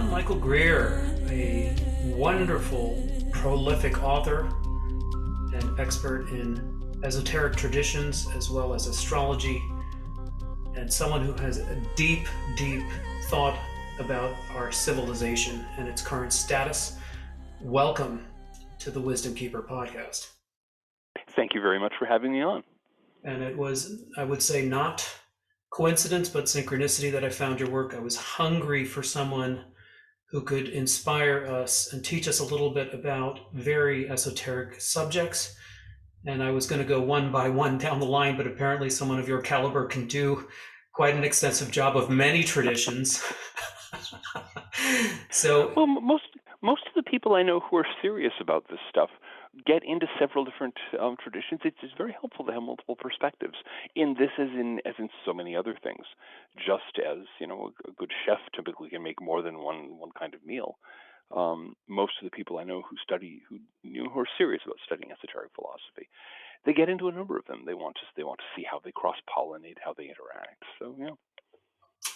on Michael Greer, a wonderful, prolific author and expert in esoteric traditions as well as astrology, and someone who has a deep, deep thought about our civilization and its current status. Welcome to the Wisdom Keeper podcast. Thank you very much for having me on. And it was, I would say, not coincidence, but synchronicity that I found your work. I was hungry for someone who could inspire us and teach us a little bit about very esoteric subjects. And I was going to go one by one down the line, but apparently someone of your caliber can do quite an extensive job of many traditions. So, well, most of the people I know who are serious about this stuff get into several different traditions. It's very helpful to have multiple perspectives in this, as in so many other things. Just as a good chef typically can make more than one kind of meal. Most of the people I know who are serious about studying esoteric philosophy, they get into a number of them. They want to see how they cross-pollinate, how they interact. So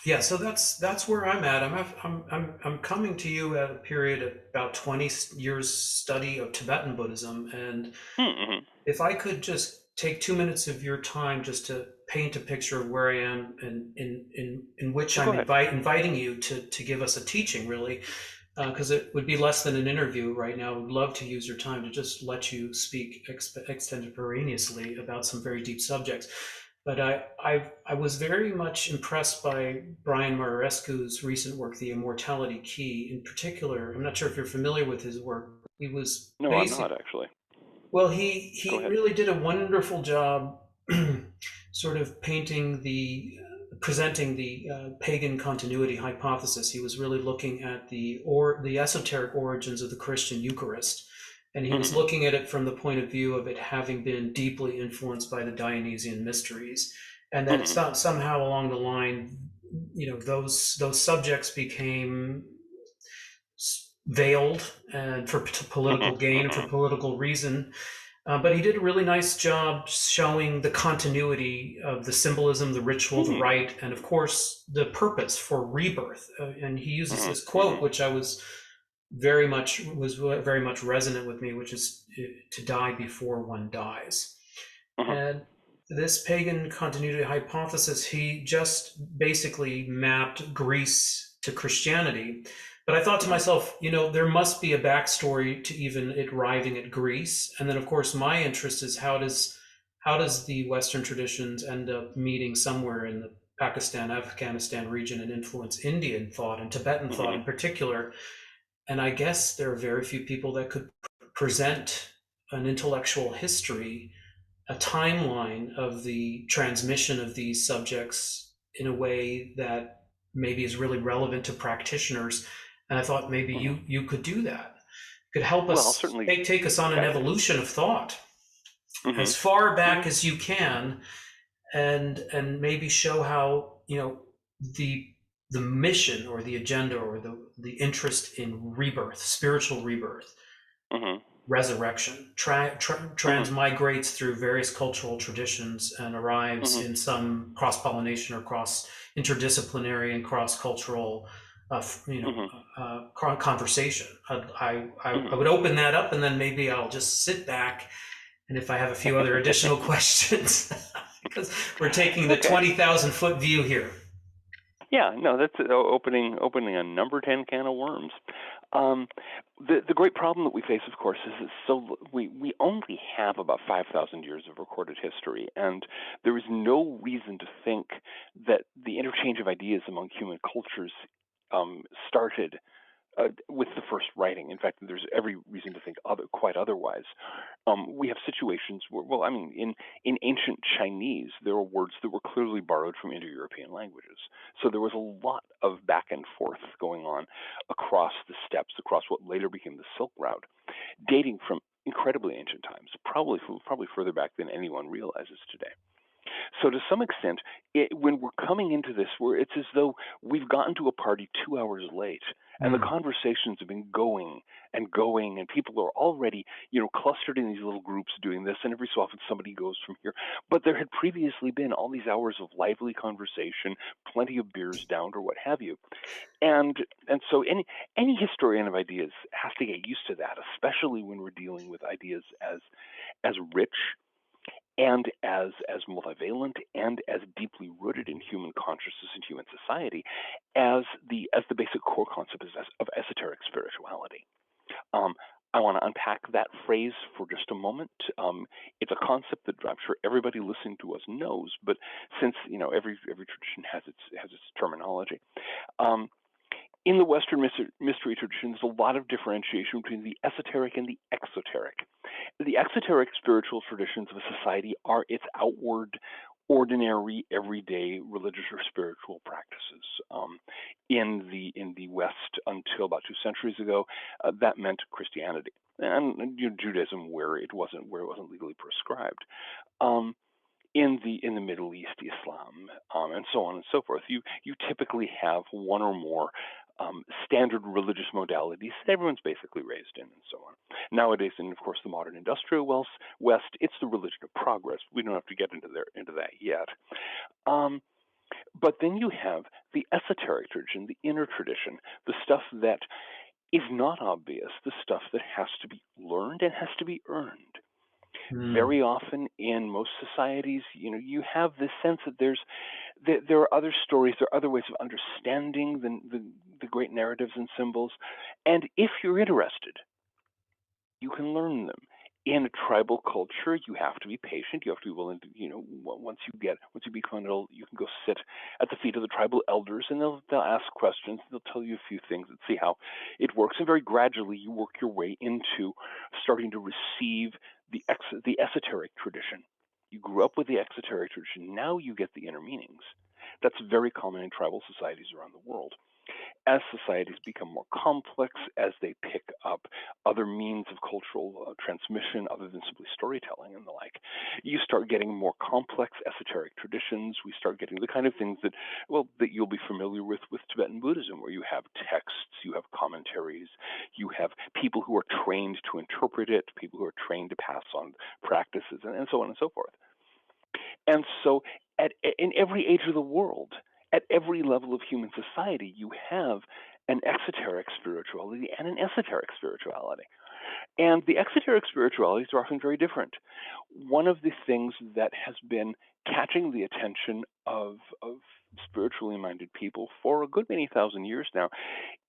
yeah, so that's where I'm at. I'm coming to you at a period of about 20 years study of Tibetan Buddhism, and if I could just take 2 minutes of your time just to paint a picture of where I am, and in which I'm inviting you to give us a teaching, really, because it would be less than an interview right now. I would love to use your time to just let you speak extemporaneously about some very deep subjects. But I was very much impressed by Brian Murarescu's recent work, The Immortality Key. In particular, I'm not sure if you're familiar with his work. He was No, I'm not actually. Well, he really did a wonderful job sort of presenting the pagan continuity hypothesis. He was really looking at the esoteric origins of the Christian Eucharist. And he was looking at it from the point of view of it having been deeply influenced by the Dionysian mysteries, and that somehow along the line, those subjects became veiled and for political gain and for political reason. But he did a really nice job showing the continuity of the symbolism, the ritual, the rite, and of course the purpose for rebirth. And he uses this quote, which was very much resonant with me, which is to die before one dies. And this pagan continuity hypothesis, he just basically mapped Greece to Christianity. But I thought to myself, there must be a backstory to even it arriving at Greece. And then, of course, my interest is how does the Western traditions end up meeting somewhere in the Pakistan, Afghanistan region and influence Indian thought and Tibetan thought in particular. And I guess there are very few people that could present an intellectual history, a timeline of the transmission of these subjects in a way that maybe is really relevant to practitioners. And I thought maybe you could do that. Could help us, take us on an evolution of thought as far back as you can, and maybe show how the mission or the agenda or the interest in rebirth, spiritual rebirth, resurrection, transmigrates through various cultural traditions and arrives in some cross-pollination or cross-interdisciplinary and cross-cultural conversation. I would open that up, and then maybe I'll just sit back, and if I have a few other additional questions, because we're taking the 20,000 foot view here. Yeah, no, that's opening a number 10 can of worms. The great problem that we face, of course, is we only have about 5,000 years of recorded history, and there is no reason to think that the interchange of ideas among human cultures started with the first writing. In fact, there's every reason to think quite otherwise. We have situations where, in ancient Chinese, there were words that were clearly borrowed from Indo-European languages. So there was a lot of back and forth going on across the steppes, across what later became the Silk Route, dating from incredibly ancient times, probably further back than anyone realizes today. So to some extent, when we're coming into this, it's as though we've gotten to a party 2 hours late, and the Mm. conversations have been going and going, and people are already, clustered in these little groups doing this, and every so often somebody goes from here. But there had previously been all these hours of lively conversation, plenty of beers downed, or what have you. And so any historian of ideas has to get used to that, especially when we're dealing with ideas as rich and as multivalent and as deeply rooted in human consciousness and human society as the basic core concept of esoteric spirituality. I want to unpack that phrase for just a moment. It's a concept that I'm sure everybody listening to us knows, but since every tradition has its terminology. In the Western mystery tradition, there's a lot of differentiation between the esoteric and the exoteric. The exoteric spiritual traditions of a society are its outward, ordinary, everyday religious or spiritual practices. In the West, until about 2 centuries ago, that meant Christianity and Judaism, where it wasn't legally prescribed. In the Middle East, Islam, and so on and so forth, you typically have one or more standard religious modalities that everyone's basically raised in, and so on. Nowadays, in of course the modern industrial West, it's the religion of progress. We don't have to get into that yet. But then you have the esoteric tradition, the inner tradition, the stuff that is not obvious, the stuff that has to be learned and has to be earned. Very often in most societies, you have this sense that there are other stories, there are other ways of understanding the great narratives and symbols, and if you're interested, you can learn them. In a tribal culture, you have to be patient. You have to be willing to, once you become adult, you can go sit at the feet of the tribal elders, and they'll ask questions. They'll tell you a few things and see how it works. And very gradually, you work your way into starting to receive the esoteric tradition. You grew up with the exoteric tradition. Now you get the inner meanings. That's very common in tribal societies around the world. As societies become more complex, as they pick up other means of cultural transmission other than simply storytelling and the like, you start getting more complex esoteric traditions. We start getting the kind of things that you'll be familiar with Tibetan Buddhism, where you have texts, you have commentaries, you have people who are trained to interpret it, people who are trained to pass on practices, and so on and so forth. And so in every age of the world, at every level of human society, you have an exoteric spirituality and an esoteric spirituality. And the exoteric spiritualities are often very different. One of the things that has been catching the attention of spiritually minded people for a good many thousand years now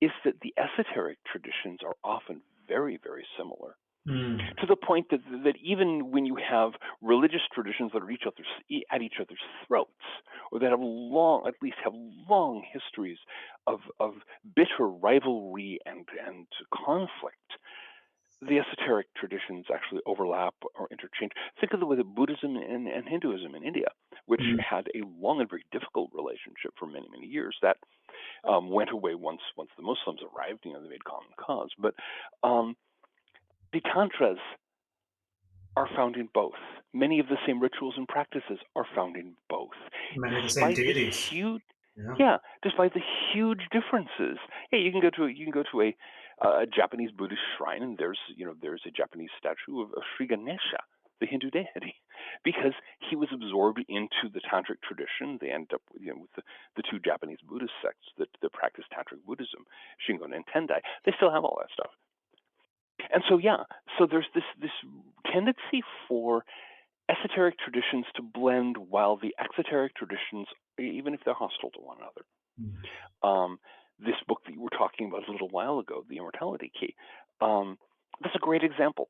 is that the esoteric traditions are often very, very similar. To the point that even when you have religious traditions that are at each other's throats, or that have long histories of bitter rivalry and conflict, the esoteric traditions actually overlap or interchange. Think of the way that Buddhism and Hinduism in India, which had a long and very difficult relationship for many, many years, that went away once the Muslims arrived. They made common cause, but the tantras are found in both. Many of the same rituals and practices are found in both. Many of the same deities. Despite the huge differences. Hey, you can go to a Japanese Buddhist shrine, and there's a Japanese statue of Sri Ganesha, the Hindu deity, because he was absorbed into the tantric tradition. They end up with the two Japanese Buddhist sects that practice tantric Buddhism, Shingon and Tendai. They still have all that stuff. And so there's this tendency for esoteric traditions to blend, while the exoteric traditions, even if they're hostile to one another. This book that you were talking about a little while ago, The Immortality Key, that's a great example.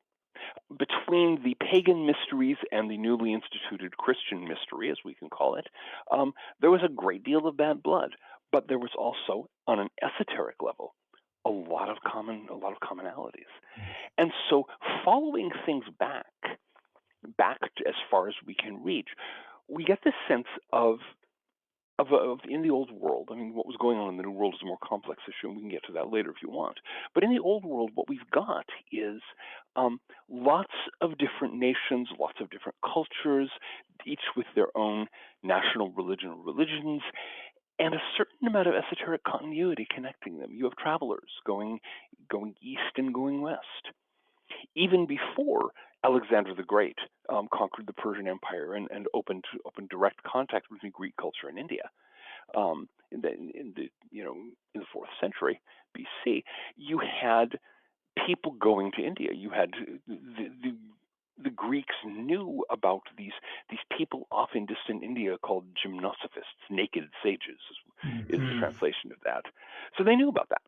Between the pagan mysteries and the newly instituted Christian mystery, as we can call it, there was a great deal of bad blood, but there was also, on an esoteric level, a lot of commonalities. And so following things back as far as we can reach, we get this sense of in the old world. I mean, what was going on in the New World is a more complex issue, and we can get to that later if you want. But in the old world, what we've got is lots of different nations, lots of different cultures, each with their own national religion or religions, and a certain amount of esoteric continuity connecting them. You have travelers going east and going west. Even before Alexander the Great conquered the Persian Empire and opened direct contact between Greek culture and India, in the 4th century BC, you had people going to India. You had the Greeks knew about these people off in distant India called gymnosophists, naked sages, is the translation of that. So they knew about that.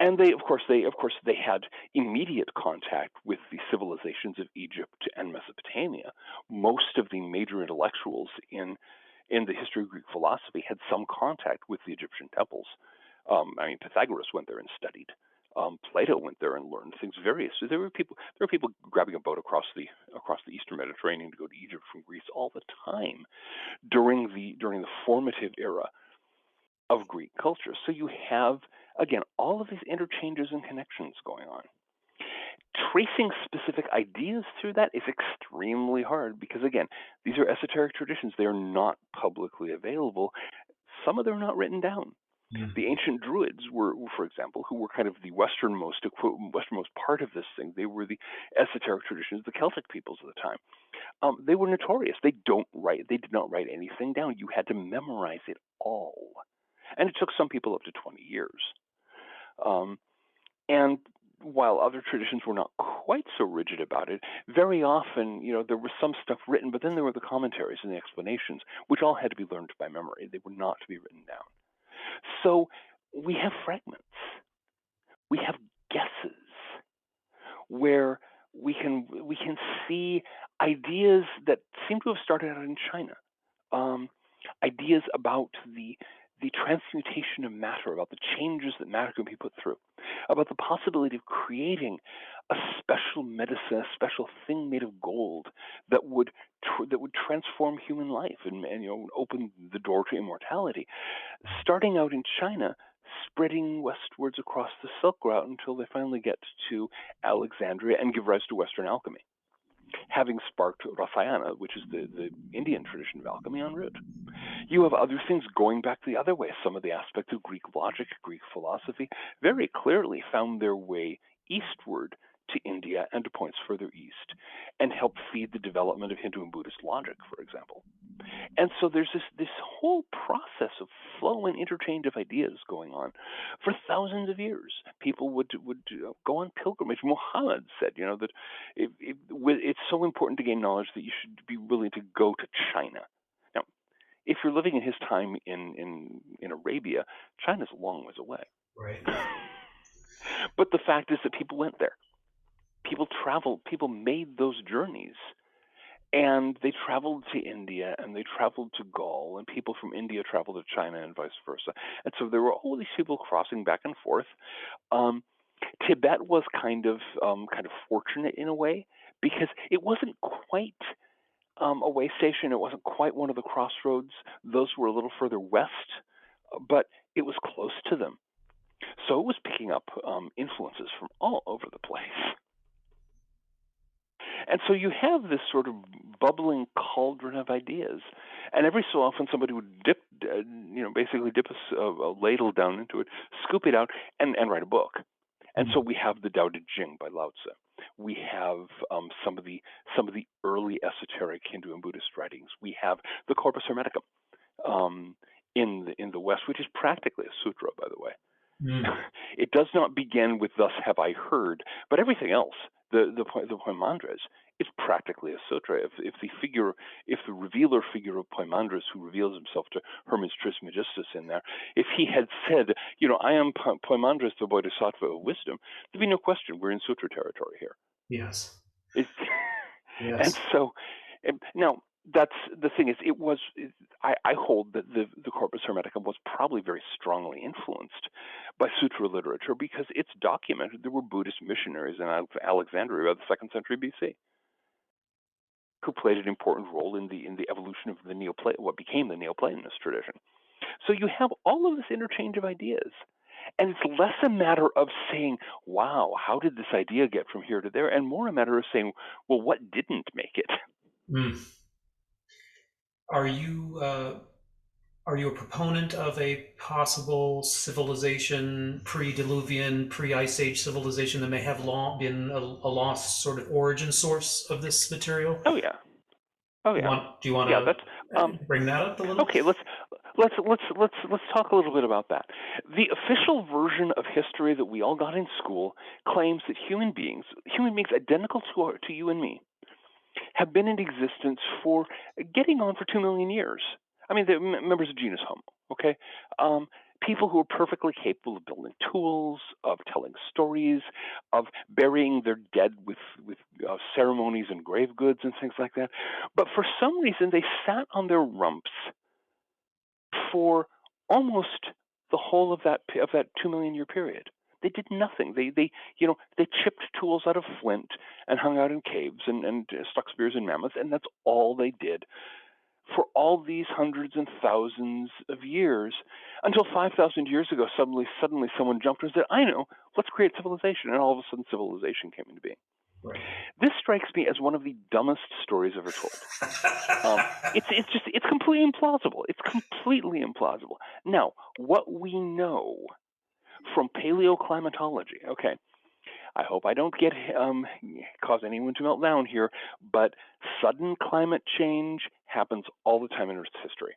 And they, of course, had immediate contact with the civilizations of Egypt and Mesopotamia. Most of the major intellectuals in the history of Greek philosophy had some contact with the Egyptian temples. I mean, Pythagoras went there and studied. Plato went there and learned things. So there were people grabbing a boat across the Eastern Mediterranean to go to Egypt from Greece all the time during the formative era of Greek culture. So you have, again, all of these interchanges and connections going on. Tracing specific ideas through that is extremely hard because, again, these are esoteric traditions. They are not publicly available. Some of them are not written down. The ancient Druids were, for example, who were kind of the westernmost part of this thing. They were the esoteric traditions, the Celtic peoples of the time. They were notorious. They did not write anything down. You had to memorize it all. And it took some people up to 20 years. And while other traditions were not quite so rigid about it, very often, there was some stuff written, but then there were the commentaries and the explanations, which all had to be learned by memory. They were not to be written down. So we have fragments. We have guesses where we can see ideas that seem to have started out in China. Ideas about the transmutation of matter, about the changes that matter can be put through, about the possibility of creating a special medicine, a special thing made of gold that would transform human life and open the door to immortality. Starting out in China, spreading westwards across the Silk Route until they finally get to Alexandria and give rise to Western alchemy, having sparked Rasayana, which is the Indian tradition of alchemy en route. You have other things going back the other way. Some of the aspects of Greek logic, Greek philosophy, very clearly found their way eastward to India and to points further east, and helped feed the development of Hindu and Buddhist logic, for example. And so there's this whole process of flow and interchange of ideas going on for thousands of years. People would go on pilgrimage. Muhammad said, that it's so important to gain knowledge that you should be willing to go to China. Now, if you're living in his time in Arabia, China's a long ways away. Right. But the fact is that people went there. People traveled. People made those journeys. And they traveled to India, and they traveled to Gaul, and people from India traveled to China, and vice versa. And so there were all these people crossing back and forth. Tibet was kind of fortunate in a way because it wasn't quite a way station. It wasn't quite one of the crossroads. Those were a little further west, but it was close to them. So it was picking up influences from all over the place. And so you have this sort of bubbling cauldron of ideas, and every so often somebody would basically dip a ladle down into it, scoop it out, and write a book. And so we have the Tao Te Ching by Lao Tzu. We have some of the early esoteric Hindu and Buddhist writings. We have the Corpus Hermeticum in the West, which is practically a sutra, by the way. It does not begin with "Thus have I heard," but everything else, the Poimandres, is practically a sutra. If the revealer figure of Poimandres, who reveals himself to Hermes Trismegistus in there, if he had said, "I am Poimandres, the Bodhisattva of wisdom," there'd be no question. We're in sutra territory here. Yes. Yes. And so, now that's the thing is, I hold that the Corpus Hermeticum was probably very strongly influenced by sutra literature because it's documented there were Buddhist missionaries in Alexandria by the 2nd century BC who played an important role in the evolution of what became the Neoplatonist tradition. So you have all of this interchange of ideas. And it's less a matter of saying, wow, how did this idea get from here to there? And more a matter of saying, well, what didn't make it? Mm. Are you are you a proponent of a possible civilization, pre-diluvian, pre-ice age civilization that may have long been a lost sort of origin source of this material? Oh, yeah. Oh, yeah. Do you want Yeah, that's to bring that up a little? okay. Let's talk a little bit about that. The official version of history that we all got in school, claims that human beings identical to you and me, have been in existence for getting on for 2 million years. I mean, they're members of genus Homo. Okay, um, people who are perfectly capable of building tools, of telling stories, of burying their dead with ceremonies and grave goods and things like that. But for some reason, they sat on their rumps for almost the whole of that 2 million year period. They did nothing. They chipped tools out of flint and hung out in caves and stuck spears in mammoths, and that's all they did for all these hundreds and thousands of years, until 5,000 years ago, suddenly someone jumped and said, I know, let's create civilization. And all of a sudden, civilization came into being. Right. This strikes me as one of the dumbest stories ever told. It's completely implausible. It's completely implausible. Now, what we know from paleoclimatology, okay, I hope I don't cause anyone to melt down here, but sudden climate change happens all the time in Earth's history.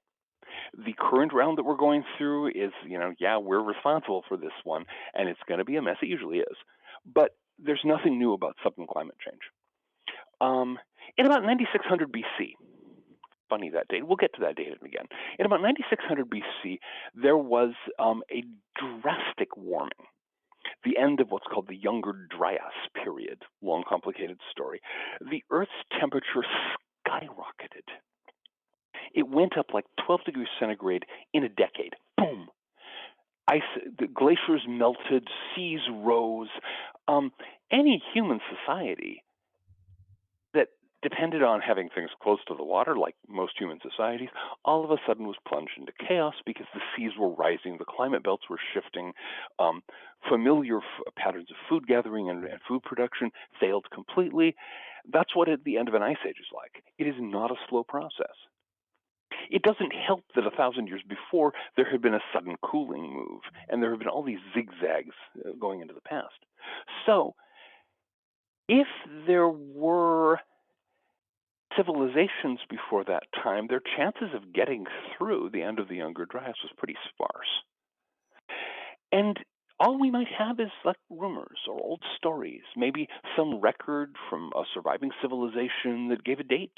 The current round that we're going through is, we're responsible for this one, and it's going to be a mess. It usually is. But there's nothing new about sudden climate change. In about 9600 BC, funny that date, we'll get to that date again. In about 9600 BC, there was a drastic warming. The end of what's called the Younger Dryas period. Long, complicated story. The Earth's temperature skyrocketed. It went up like 12 degrees centigrade in a decade. Boom! The glaciers melted, seas rose. Any human society that depended on having things close to the water, like most human societies, all of a sudden was plunged into chaos because the seas were rising, the climate belts were shifting, familiar patterns of food gathering and food production failed completely. That's what at the end of an ice age is like. It is not a slow process. It doesn't help that 1,000 years before there had been a sudden cooling move, and there have been all these zigzags going into the past. So, if there were civilizations before that time, their chances of getting through the end of the Younger Dryas was pretty sparse. And all we might have is like rumors or old stories, maybe some record from a surviving civilization that gave a date.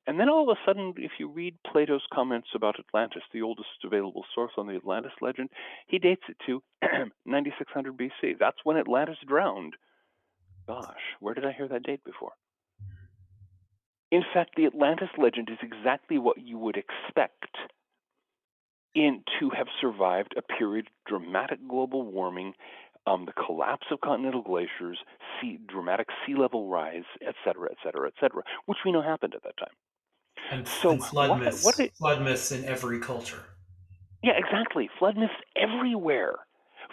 And then all of a sudden, if you read Plato's comments about Atlantis, the oldest available source on the Atlantis legend, he dates it to 9600 BC. That's when Atlantis drowned. Gosh, where did I hear that date before? In fact, the Atlantis legend is exactly what you would expect to have survived a period of dramatic global warming, the collapse of continental glaciers, dramatic sea level rise, et cetera, which we know happened at that time. And So flood myths in every culture. Yeah, exactly. Flood myths everywhere.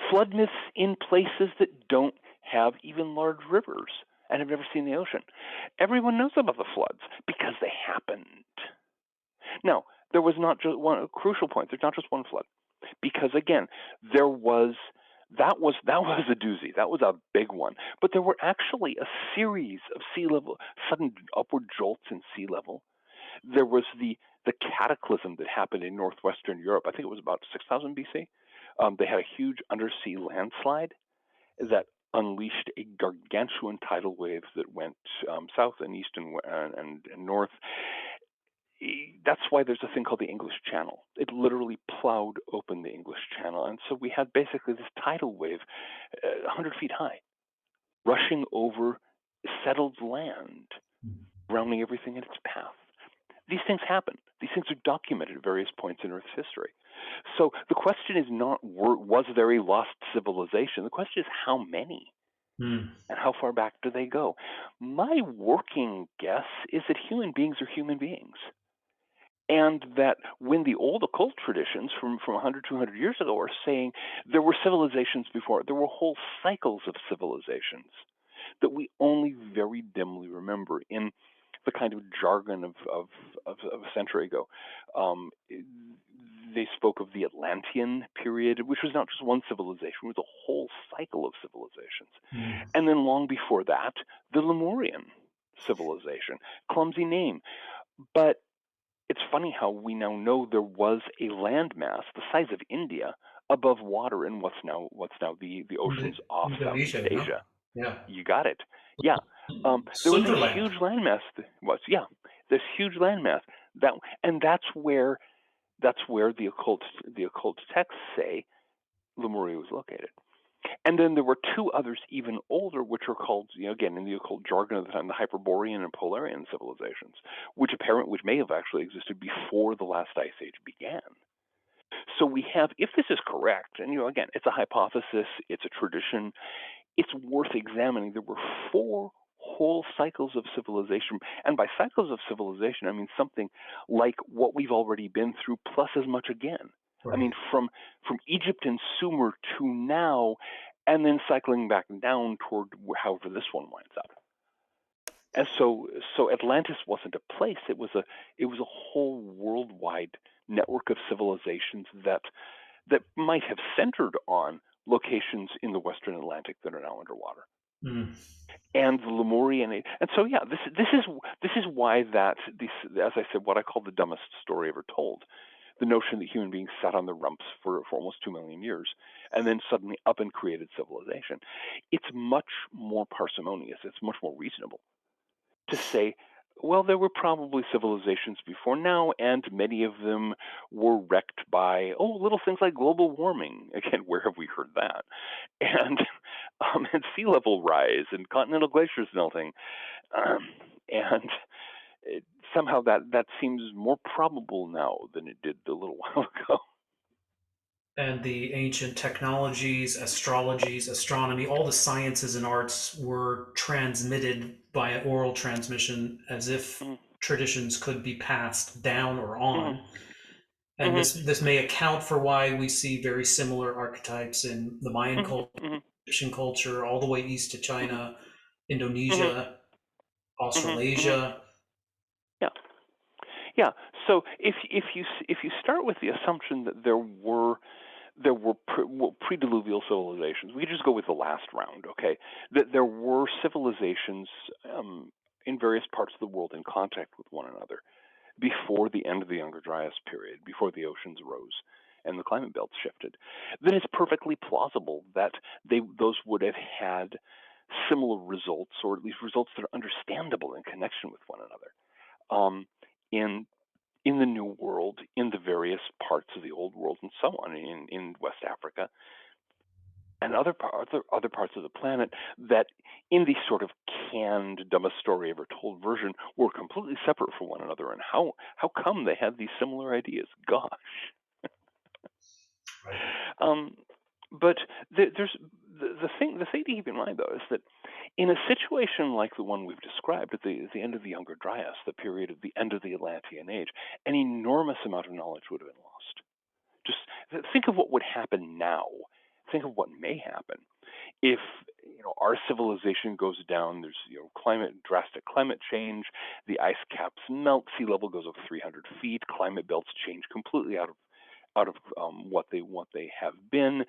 Flood myths in places that don't have even large rivers and have never seen the ocean. Everyone knows about the floods because they happened. Now, there was not just one crucial point. There's not just one flood, because again, that was a doozy. That was a big one. But there were actually a series of sudden upward jolts in sea level. There was the cataclysm that happened in northwestern Europe. I think it was about 6000 BC. They had a huge undersea landslide that unleashed a gargantuan tidal wave that went south and east and north. That's why there's a thing called the English Channel. It literally plowed open the English Channel. And so we had basically this tidal wave 100 feet high, rushing over settled land, drowning everything in its path. These things happen. These things are documented at various points in Earth's history. So the question is not, was there a lost civilization? The question is, how many? And how far back do they go? My working guess is that human beings are human beings. And that when the old occult traditions from 100, 200 years ago are saying there were civilizations before, there were whole cycles of civilizations that we only very dimly remember in the kind of jargon of a century ago. They spoke of the Atlantean period, which was not just one civilization, it was a whole cycle of civilizations. Mm. And then long before that, the Lemurian civilization. Clumsy name. But it's funny how we now know there was a landmass the size of India above water in what's now the oceans off Southeast Indonesia, yeah. Asia. Yeah. You got it. Yeah. There was a Sunderland. huge landmass. This huge landmass that's where the occult texts say Lemuria was located. And then there were two others even older, which are called, again, in the occult jargon of the time, the Hyperborean and Polarian civilizations, which may have actually existed before the last ice age began. So we have, if this is correct, and again, it's a hypothesis, it's a tradition, it's worth examining. There were 4 whole cycles of civilization, and by cycles of civilization, I mean something like what we've already been through, plus as much again. Right. I mean, from Egypt and Sumer to now, and then cycling back down toward however this one winds up. And so Atlantis wasn't a place; it was a whole worldwide network of civilizations that might have centered on locations in the Western Atlantic that are now underwater. Mm. And the Lemurian, and so this is why that as I said, what I call the dumbest story ever told. The notion that human beings sat on their rumps for almost 2 million years and then suddenly up and created civilization. It's much more parsimonious. It's much more reasonable to say, well, there were probably civilizations before now, and many of them were wrecked by, little things like global warming. Again, where have we heard that? And sea level rise and continental glaciers melting. And somehow that seems more probable now than it did a little while ago. And the ancient technologies, astrologies, astronomy, all the sciences and arts were transmitted by oral transmission as if traditions could be passed down or on. And this may account for why we see very similar archetypes in the Mayan culture, Egyptian culture, all the way east to China, Indonesia, Australasia. Yeah. So if you start with the assumption that there were pre-diluvial civilizations, we could just go with the last round, okay? That there were civilizations in various parts of the world in contact with one another before the end of the Younger Dryas period, before the oceans rose and the climate belts shifted, then it's perfectly plausible that those would have had similar results, or at least results that are understandable in connection with one another. In the New World, in the various parts of the Old World, and so on, in West Africa, and other parts of the planet, that in the sort of canned, dumbest story ever told version, were completely separate from one another. And how come they had these similar ideas? Gosh. Right. But there's the thing to keep in mind, though, is that in a situation like the one we've described at the end of the Younger Dryas, the period of the end of the Atlantean Age, an enormous amount of knowledge would have been lost. Just think of what would happen now. Think of what may happen if our civilization goes down. There's drastic climate change. The ice caps melt. Sea level goes up 300 feet. Climate belts change completely out of what they have been.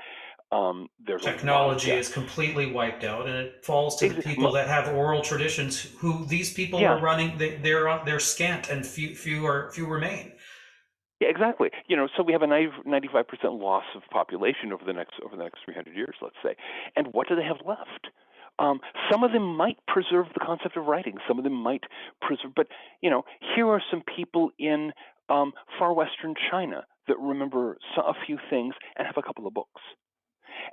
There's Technology is completely wiped out, and it falls to the people that have oral traditions. Who these people are running, they're scant, and few remain. Yeah, exactly. So we have a 95% loss of population over the next 300 years, let's say. And what do they have left? Some of them might preserve the concept of writing. Some of them might preserve, but here are some people in far western China that remember a few things and have a couple of books.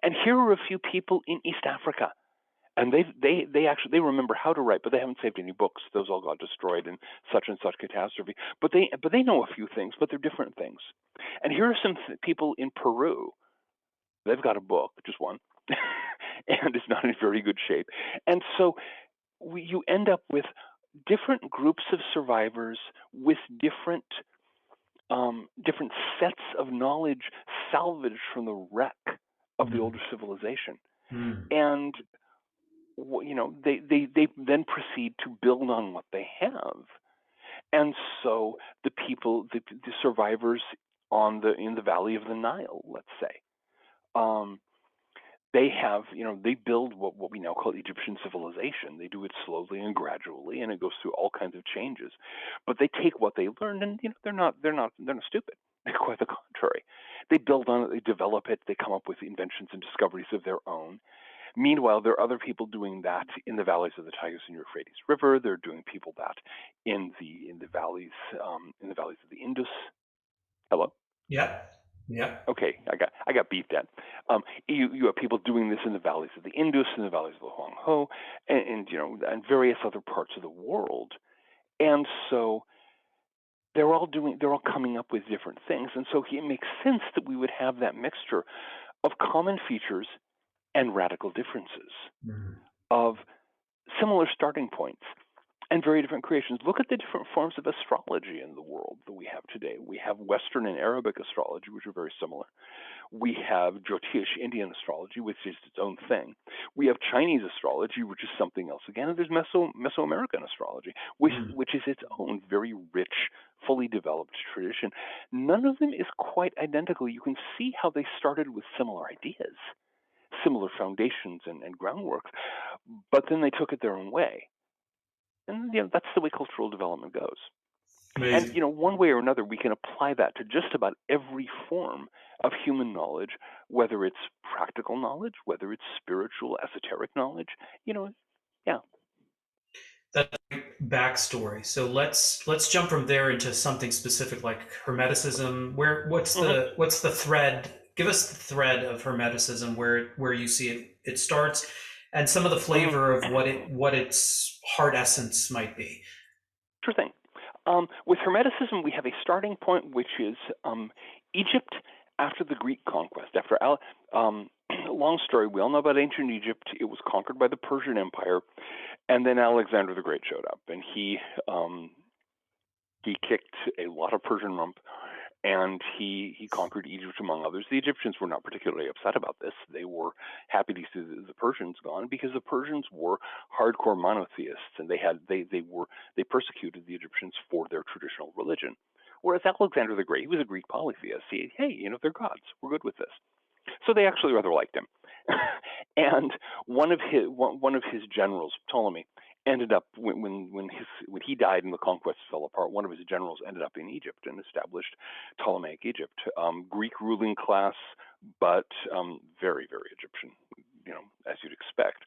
And here are a few people in East Africa, and they actually remember how to write, but they haven't saved any books. Those all got destroyed in such and such catastrophe. But they know a few things, but they're different things. And here are some people in Peru. They've got a book, just one, and it's not in very good shape. And so you end up with different groups of survivors with different different sets of knowledge salvaged from the wreck of the Mm. older civilization. Mm. And they then proceed to build on what they have. And so the people, the survivors in the valley of the Nile, let's say, they have, they build what we now call Egyptian civilization. They do it slowly and gradually, and it goes through all kinds of changes. But they take what they learned, and they're not stupid. Quite the contrary. They build on it, they develop it, they come up with inventions and discoveries of their own. Meanwhile, there are other people doing that in the valleys of the Tigris and Euphrates River. They're doing people that in the valleys of the Indus. Hello. Yeah. Yeah. Okay, I got beat then. You have people doing this in the valleys of the Indus, in the valleys of the Huang Ho, and various other parts of the world. And so they're all coming up with different things. And so it makes sense that we would have that mixture of common features and radical differences, Mm. of similar starting points and very different creations. Look at the different forms of astrology in the world that we have today. We have Western and Arabic astrology, which are very similar. We have Jyotish, Indian astrology, which is its own thing. We have Chinese astrology, which is something else again. And there's Mesoamerican astrology, Mm. which is its own very rich, fully developed tradition. None of them is quite identical. You can see how they started with similar ideas, similar foundations and groundwork, but then they took it their own way. And that's the way cultural development goes. And Amazing. one way or another, we can apply that to just about every form of human knowledge, whether it's practical knowledge, whether it's spiritual, esoteric knowledge. Yeah. That's a great backstory. So let's jump from there into something specific like hermeticism. What's hmm the thread? Give us the thread of hermeticism where you see it starts, and some of the hmm flavor of what its heart essence might be. Sure thing. With Hermeticism, we have a starting point, which is Egypt after the Greek conquest. Long story, we all know about ancient Egypt. It was conquered by the Persian Empire, and then Alexander the Great showed up, and he kicked a lot of Persian rump, and he conquered Egypt among others. The Egyptians were not particularly upset about this. They were happy to see the Persians gone, because the Persians were hardcore monotheists, and they persecuted the Egyptians for their traditional religion. Whereas Alexander the Great, he was a Greek polytheist. Hey, they're gods. We're good with this. So they actually rather liked him. And one of his generals, Ptolemy, ended up when he died and the conquest fell apart. One of his generals ended up in Egypt and established Ptolemaic Egypt, Greek ruling class, but very, very Egyptian, as you'd expect.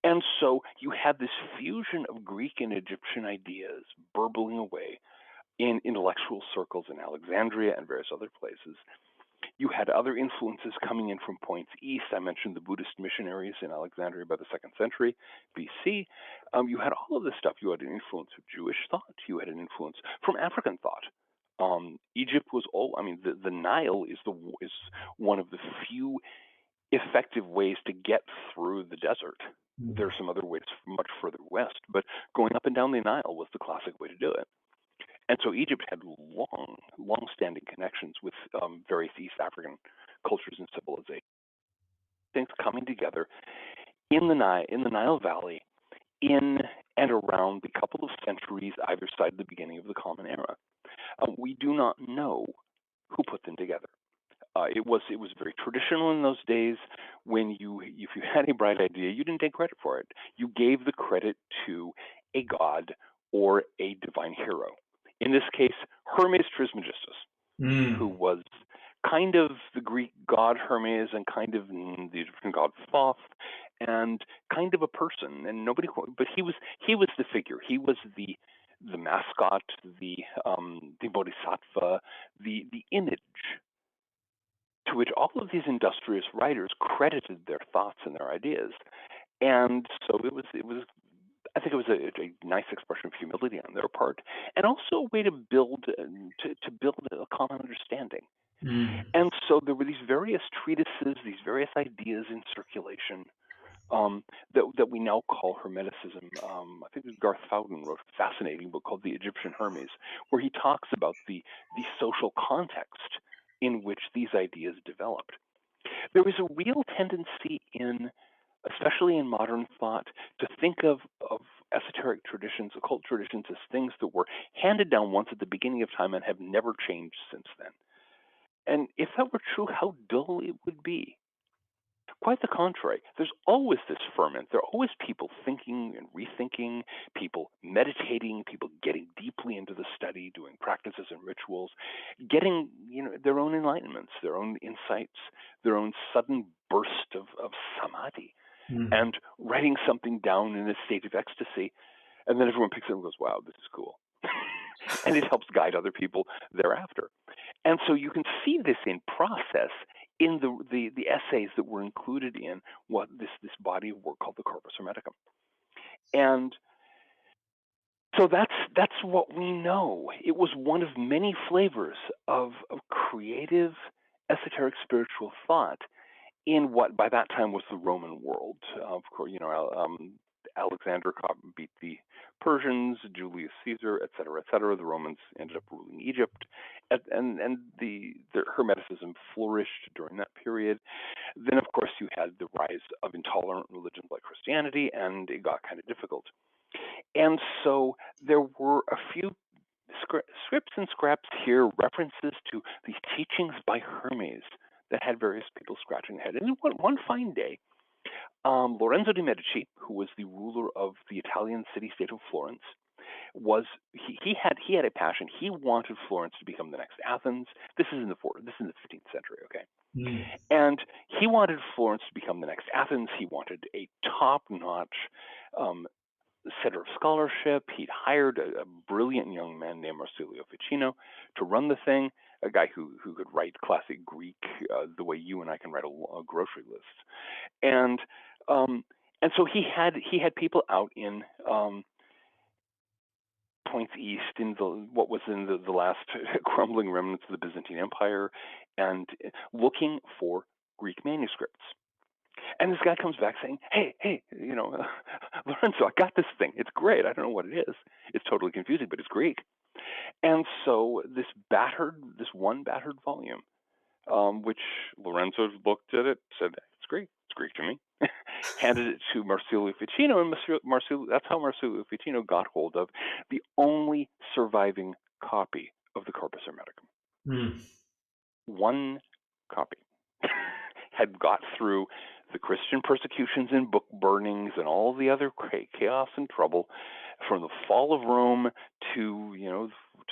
And so you had this fusion of Greek and Egyptian ideas burbling away in intellectual circles in Alexandria and various other places. You had other influences coming in from points east. I mentioned the Buddhist missionaries in Alexandria by the 2nd century BC. You had all of this stuff. You had an influence of Jewish thought. You had an influence from African thought. Egypt was the Nile is one of the few effective ways to get through the desert. There are some other ways much further west, but going up and down the Nile was the classic way to do it. And so Egypt had long-standing connections with various East African cultures and civilizations. Things coming together in the Nile Valley, in and around the couple of centuries either side of the beginning of the Common Era. We do not know who put them together. It was very traditional in those days. If you had a bright idea, you didn't take credit for it. You gave the credit to a god or a divine hero. In this case, Hermes Trismegistus, who was kind of the Greek god Hermes and kind of the Egyptian god Thoth, and kind of a person. And but he was the figure. He was the mascot, the bodhisattva, the image to which all of these industrious writers credited their thoughts and their ideas. And so it was I think it was a nice expression of humility on their part, and also a way to build a common understanding. And so there were these various treatises, these various ideas in circulation that we now call hermeticism. I think Garth Fowden wrote a fascinating book called The Egyptian Hermes, where he talks about the social context in which these ideas developed. There was a real tendency especially in modern thought, to think of esoteric traditions, occult traditions, as things that were handed down once at the beginning of time and have never changed since then. And if that were true, how dull it would be. Quite the contrary. There's always this ferment. There are always people thinking and rethinking, people meditating, people getting deeply into the study, doing practices and rituals, getting their own enlightenments, their own insights, their own sudden burst of samadhi, and writing something down in a state of ecstasy. And then everyone picks it up and goes, wow, this is cool. And it helps guide other people thereafter. And so you can see this in process in the essays that were included in what this body of work called the Corpus Hermeticum. And so that's what we know. It was one of many flavors of creative, esoteric spiritual thought in what by that time was the Roman world. Of course, Alexander beat the Persians, Julius Caesar, et cetera. The Romans ended up ruling Egypt, and the Hermeticism flourished during that period. Then, of course, you had the rise of intolerant religions like Christianity, and it got kind of difficult. And so there were a few scripts and scraps here, references to these teachings by Hermes that had various people scratching their head. And one fine day, Lorenzo de' Medici, who was the ruler of the Italian city-state of Florence, he had a passion. He wanted Florence to become the next Athens. This is in the 15th century, okay? And he wanted Florence to become the next Athens. He wanted a top-notch center of scholarship. He'd hired a brilliant young man named Marsilio Ficino to run the thing, a guy who could write classic Greek the way you and I can write a grocery list. And so he had people out in points east in what was in the last crumbling remnants of the Byzantine Empire, and looking for Greek manuscripts. And this guy comes back saying, hey, Lorenzo, I got this thing. It's great. I don't know what it is. It's totally confusing, but it's Greek. And so this one battered volume, which Lorenzo looked at it, said, it's Greek. It's Greek to me. Handed it to Marsilio Ficino, and that's how Marsilio Ficino got hold of the only surviving copy of the Corpus Hermeticum. One copy. Had got through the Christian persecutions and book burnings and all the other chaos and trouble from the fall of Rome to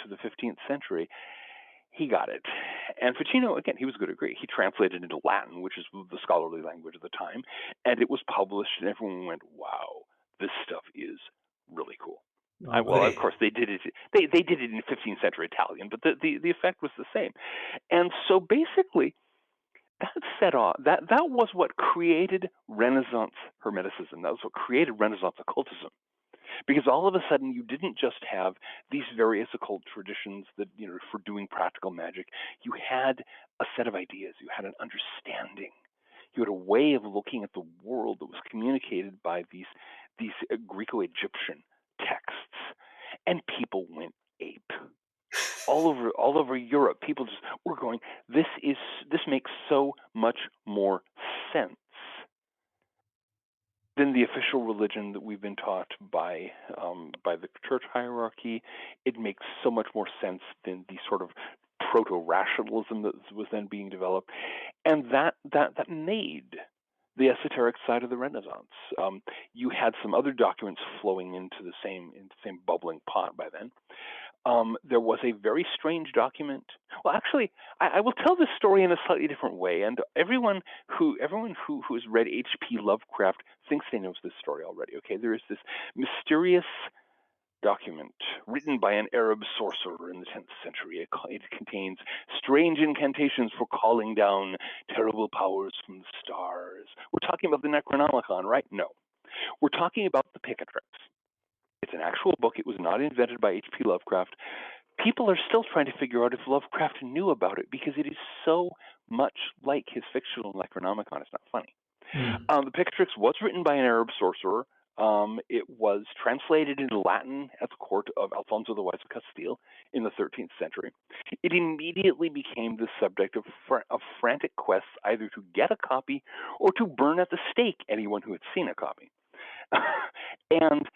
the 15th century. He got it. And Ficino, again, he was good at Greek. He translated it into Latin, which is the scholarly language of the time, and it was published, and everyone went, wow, this stuff is really cool. Well, of course, they did it. They did it in 15th century Italian, but the effect was the same. And so basically, that set off, that was what created Renaissance Hermeticism. That was what created Renaissance occultism. Because all of a sudden, you didn't just have these various occult traditions that, for doing practical magic. You had a set of ideas. You had an understanding. You had a way of looking at the world that was communicated by these Greco-Egyptian texts, and people went ape. All over Europe, people just were going, this makes so much more sense than the official religion that we've been taught by the church hierarchy. It makes so much more sense than the sort of proto-rationalism that was then being developed, and that made the esoteric side of the Renaissance. You had some other documents flowing into the same bubbling pot by then. There was a very strange document. Well, actually, I will tell this story in a slightly different way. And everyone who has read H.P. Lovecraft thinks they knows this story already. Okay, there is this mysterious document written by an Arab sorcerer in the 10th century. It contains strange incantations for calling down terrible powers from the stars. We're talking about the Necronomicon, right? No. We're talking about the Picatrix. It's an actual book. It was not invented by H.P. Lovecraft. People are still trying to figure out if Lovecraft knew about it because it is so much like his fictional Necronomicon. It's not funny. Mm. The Picatrix was written by an Arab sorcerer. It was translated into Latin at the court of Alfonso the Wise of Castile in the 13th century. It immediately became the subject of frantic quests either to get a copy or to burn at the stake anyone who had seen a copy. And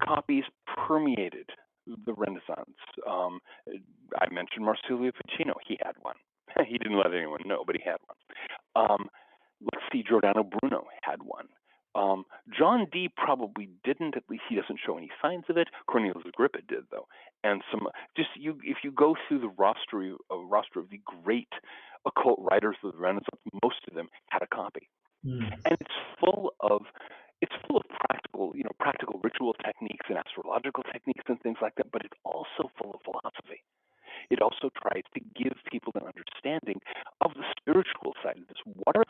copies permeated the Renaissance. I mentioned Marsilio Ficino. He had one. He didn't let anyone know, but he had one. Let's see, Giordano Bruno had one. John Dee probably didn't. At least he doesn't show any signs of it. Cornelius Agrippa did, though. And if you go through the roster of the great occult writers of the Renaissance, most of them had a copy. Mm. And it's full of practical ritual techniques and astrological techniques and things like that, but it's also full of philosophy. It also tries to give people an understanding of the spiritual side of this. What are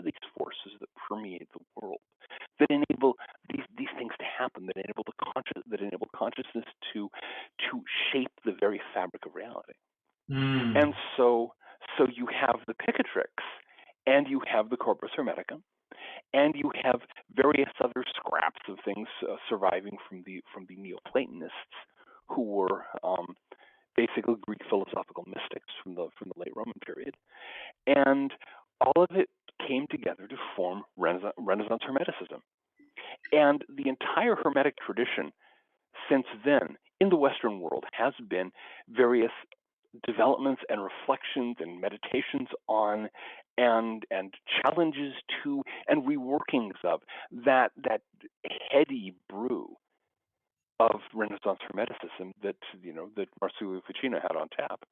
these forces that permeate the world, that enable these things to happen, that enable consciousness to shape the very fabric of reality? Mm. And so you have the Picatrix, and you have the Corpus Hermeticum, and you have various other scraps of things surviving from the Neoplatonists, who were basically Greek philosophical mystics from the late Roman period, and all of it came together to form Renaissance Hermeticism. And the entire Hermetic tradition since then in the Western world has been various developments and reflections and meditations on and challenges to and reworkings of that heady brew of Renaissance Hermeticism that Marsilio Ficino had on tap.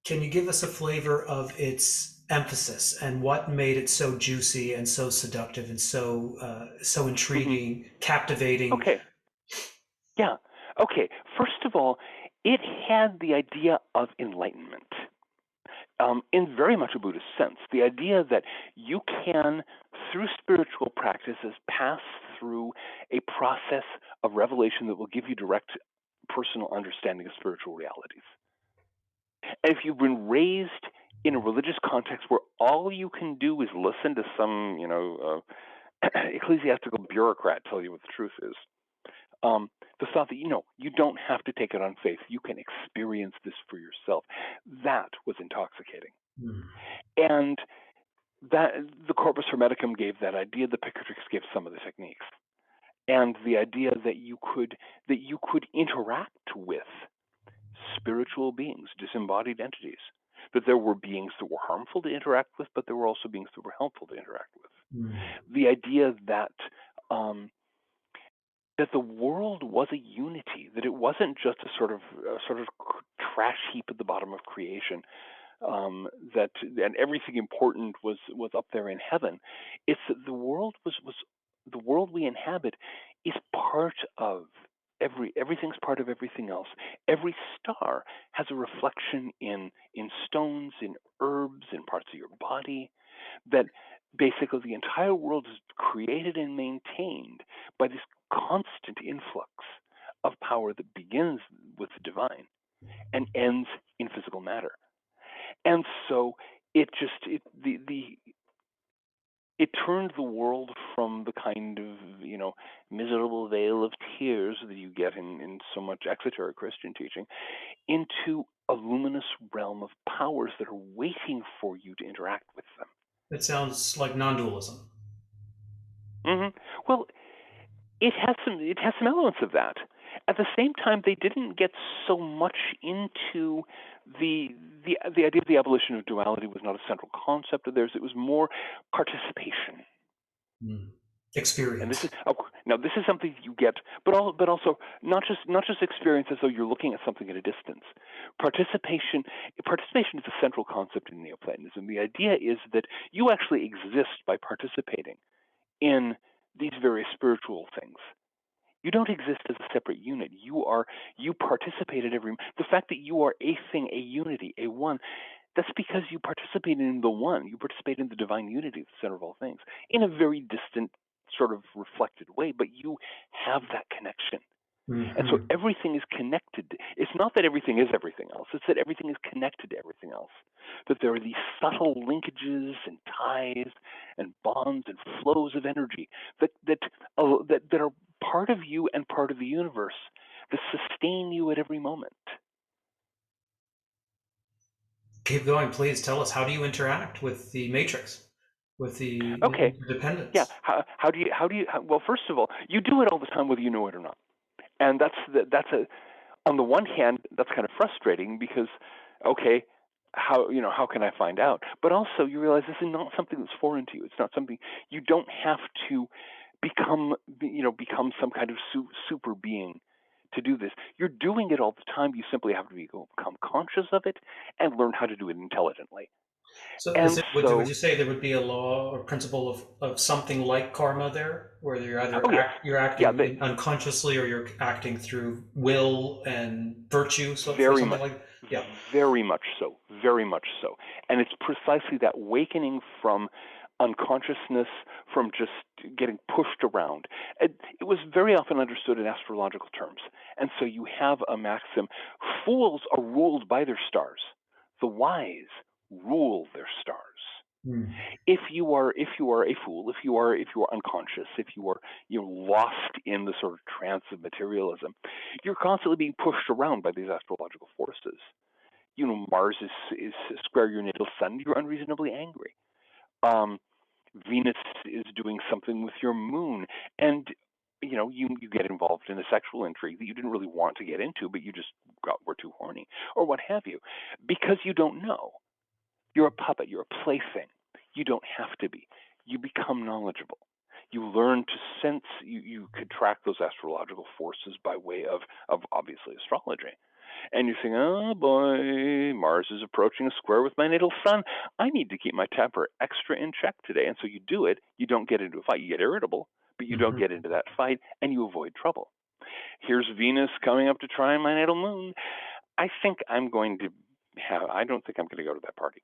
Can you give us a flavor of its emphasis and what made it so juicy and so seductive and so intriguing, captivating? Okay. Yeah. Okay. First of all, it had the idea of enlightenment. In very much a Buddhist sense, the idea that you can, through spiritual practices, pass through a process of revelation that will give you direct personal understanding of spiritual realities. And if you've been raised in a religious context where all you can do is listen to some, ecclesiastical bureaucrat tell you what the truth is, the thought that, you don't have to take it on faith. You can experience this for yourself. That was intoxicating. Mm. And that the Corpus Hermeticum gave that idea. The Picatrix gave some of the techniques. And the idea that you could interact with spiritual beings, disembodied entities. That there were beings that were harmful to interact with, but there were also beings that were helpful to interact with. Mm. The idea that that the world was a unity, that it wasn't just a sort of trash heap at the bottom of creation, that and everything important was up there in heaven. It's that the world the world we inhabit is part of everything's part of everything else. Every star has a reflection in stones, in herbs, in parts of your body. That basically the entire world is created and maintained by this constant influx of power that begins with the divine and ends in physical matter. And so it turned the world from the kind of miserable veil of tears that you get in so much exoteric Christian teaching into a luminous realm of powers that are waiting for you to interact with them. It sounds like non-dualism. Mm-hmm. Well, it has some elements of that. At the same time, they didn't get so much into the idea of the abolition of duality was not a central concept of theirs. It was more participation. Mm. Experience. And this is something you get, but also not just experience as though you're looking at something at a distance. Participation is a central concept in Neoplatonism. The idea is that you actually exist by participating in these various spiritual things. You don't exist as a separate unit. You participate in the fact that you are a thing, a unity, a one. That's because you participate in the one. You participate in the divine unity, the center of all things, in a very distant, sort of reflected way, but you have that connection. Mm-hmm. And so everything is connected. It's not that everything is everything else. It's that everything is connected to everything else. That there are these subtle linkages and ties energy that are part of you and part of the universe that sustain you at every moment. Keep going, please. Tell us, how do you interact with the matrix, with the Okay, yeah. interdependence? Well, first of all, you do it all the time whether you know it or not, and that's on the one hand, that's kind of frustrating because, okay, how can I find out? But also you realize this is not something that's foreign to you. It's not something you don't have to become some kind of super being to do this. You're doing it all the time. You simply have to become conscious of it and learn how to do it intelligently. So, And would so, you say there would be a law or principle of something like karma there, where you're either oh yes, you're yeah, acting unconsciously, or you're acting through will and virtue, so for very something much, like, yeah. very much so, very much so. And it's precisely that awakening from unconsciousness, from just getting pushed around. It was very often understood in astrological terms. And so you have a maxim: fools are ruled by their stars. The wise rule their stars. Mm. If you are a fool, if you are unconscious, if you are lost in the sort of trance of materialism, you're constantly being pushed around by these astrological forces. Mars is square your natal sun, you're unreasonably angry. Venus is doing something with your moon, and you get involved in a sexual intrigue that you didn't really want to get into, but you just were too horny, or what have you, because you don't know. You're a puppet. You're a plaything. You don't have to be. You become knowledgeable. You learn to sense. You could track those astrological forces by way of obviously astrology. And you're saying, oh boy, Mars is approaching a square with my natal sun. I need to keep my temper extra in check today. And so you do it. You don't get into a fight. You get irritable, but you don't Mhm. get into that fight, and you avoid trouble. Here's Venus coming up to try my natal moon. I don't think I'm going to go to that party.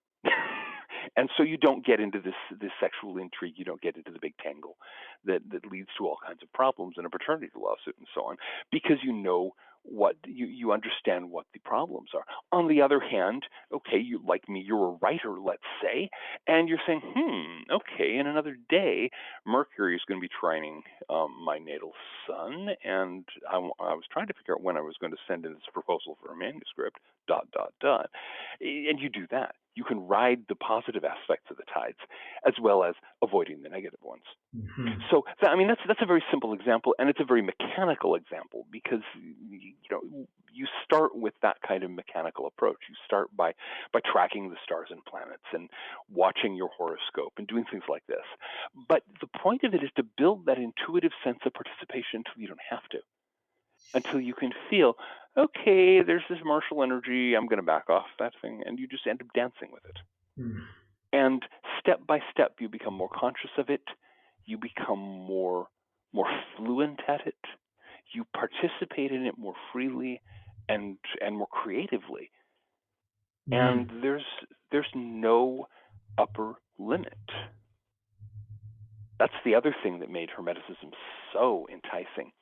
And so you don't get into this sexual intrigue. You don't get into the big tangle that leads to all kinds of problems and a paternity lawsuit and so on, because you understand what the problems are. On the other hand, okay, you, like me, you're a writer, let's say, and you're saying, okay, in another day, Mercury is going to be trining my natal sun, and I was trying to figure out when I was going to send in this proposal for a manuscript, ... And you do that. You can ride the positive aspects of the tides as well as avoiding the negative ones. Mhm. So, that's a very simple example, and it's a very mechanical example, because you start with that kind of mechanical approach. You start by tracking the stars and planets and watching your horoscope and doing things like this. But the point of it is to build that intuitive sense of participation until you don't have to, until you can feel, okay, there's this martial energy, I'm going to back off that thing, and you just end up dancing with it. Mm. And step by step, you become more conscious of it. You become more fluent at it. You participate in it more freely and more creatively. And Mm. there's no upper limit. That's the other thing that made Hermeticism so enticing.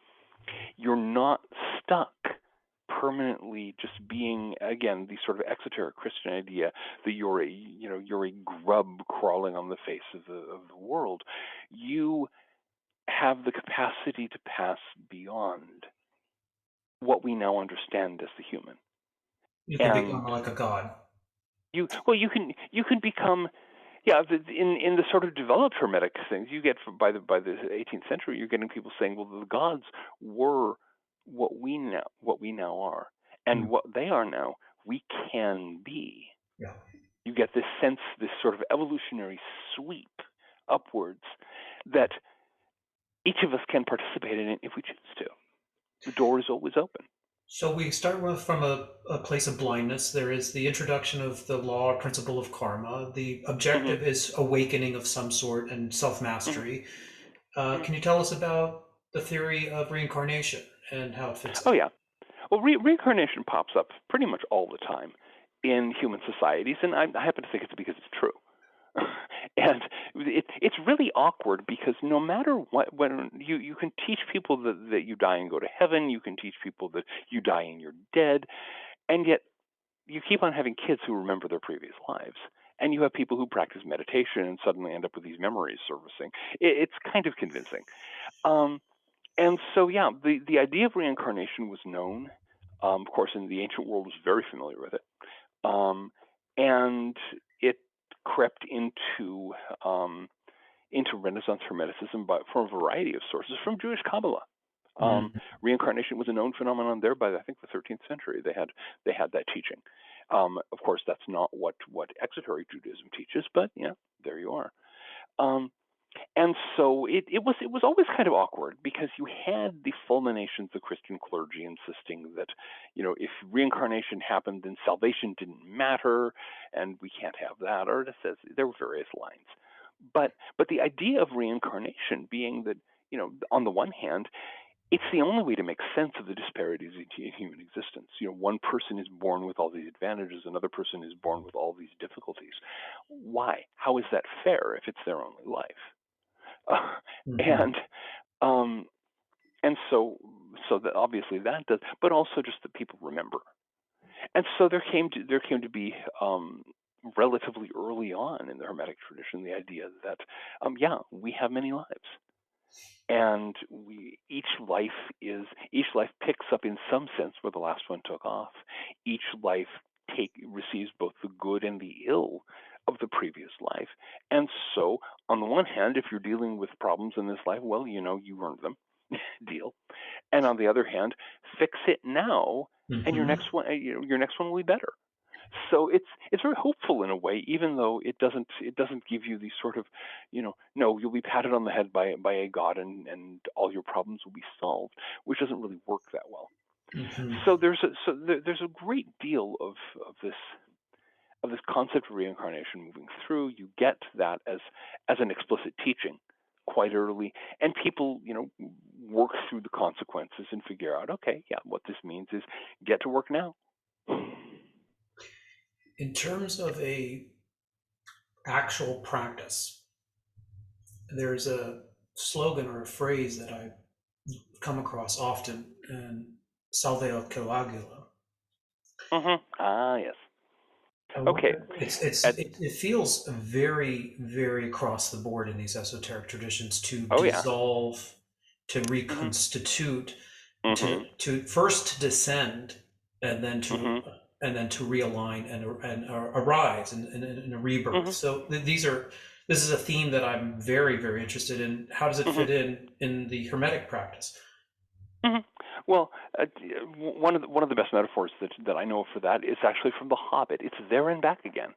You're not stuck permanently just being, again, the sort of exoteric Christian idea that you're a grub crawling on the face of the world. You have the capacity to pass beyond what we now understand as the human. You can become And like a god. you can become, yeah, in the sort of developed Hermetic things you get by the 18th century, you're getting people saying, well, the gods were what we now are, and Mm. what they are now we can be. Yeah. You get this sense, this sort of evolutionary sweep upwards, that each of us can participate in it if we choose to. The door is always open. So we start with from a place of blindness. There is the introduction of the law or principle of karma. The Hmm. objective is awakening of some sort and Hmm. self-mastery. Hmm. Can you tell us about the theory of reincarnation and how it fits Oh in? yeah. Well, reincarnation pops up pretty much all the time in human societies, and I happen to think it's because it's true. And it's really awkward, because no matter what, when you can teach people that you die and go to heaven, you can teach people that you die and you're dead, and yet you keep on having kids who remember their previous lives. and you have people who practice meditation and suddenly end up with these memories surfacing. It's kind of convincing. And so, yeah, the idea of reincarnation was known. Of course, in the ancient world was very familiar with it. And it crept into Renaissance Hermeticism from a variety of sources, from Jewish Kabbalah. Reincarnation was a known phenomenon there by, I think, the 13th century. They had that teaching. Of course, that's not what exoteric Judaism teaches, but yeah, there you are. And so it was always kind of awkward, because you had the fulminations of Christian clergy insisting that, if reincarnation happened, then salvation didn't matter, and we can't have that. Or it says there were various lines, but the idea of reincarnation being that, on the one hand, it's the only way to make sense of the disparities in human existence. One person is born with all these advantages, another person is born with all these difficulties. Why? How is that fair if it's their only life? And so that obviously that does, but also just that people remember. And so there came to be relatively early on in the Hermetic tradition the idea that we have many lives, and each life picks up in some sense where the last one took off. Each life receives both the good and the ill of the previous life. And so, on the one hand, if you're dealing with problems in this life, well, you earned them. Deal. And on the other hand, fix it now, and your next one will be better. So it's very hopeful in a way, even though it doesn't give you these sort of, no, you'll be patted on the head by a god and all your problems will be solved, which doesn't really work that well. So there's a great deal of this concept of reincarnation moving through. You get that as an explicit teaching quite early, and people, work through the consequences and figure out, okay, yeah, what this means is get to work now. In terms of a actual practice, there's a slogan or a phrase that I come across often, and salve coagula. Ah, yes. Okay. It feels very, very across the board in these esoteric traditions to dissolve, to reconstitute, to first descend, and then to realign and arise in a rebirth. So this is a theme that I'm very, very interested in. How does it fit in the Hermetic practice? Well, one of the best metaphors that I know for that is actually from The Hobbit. It's there and back again.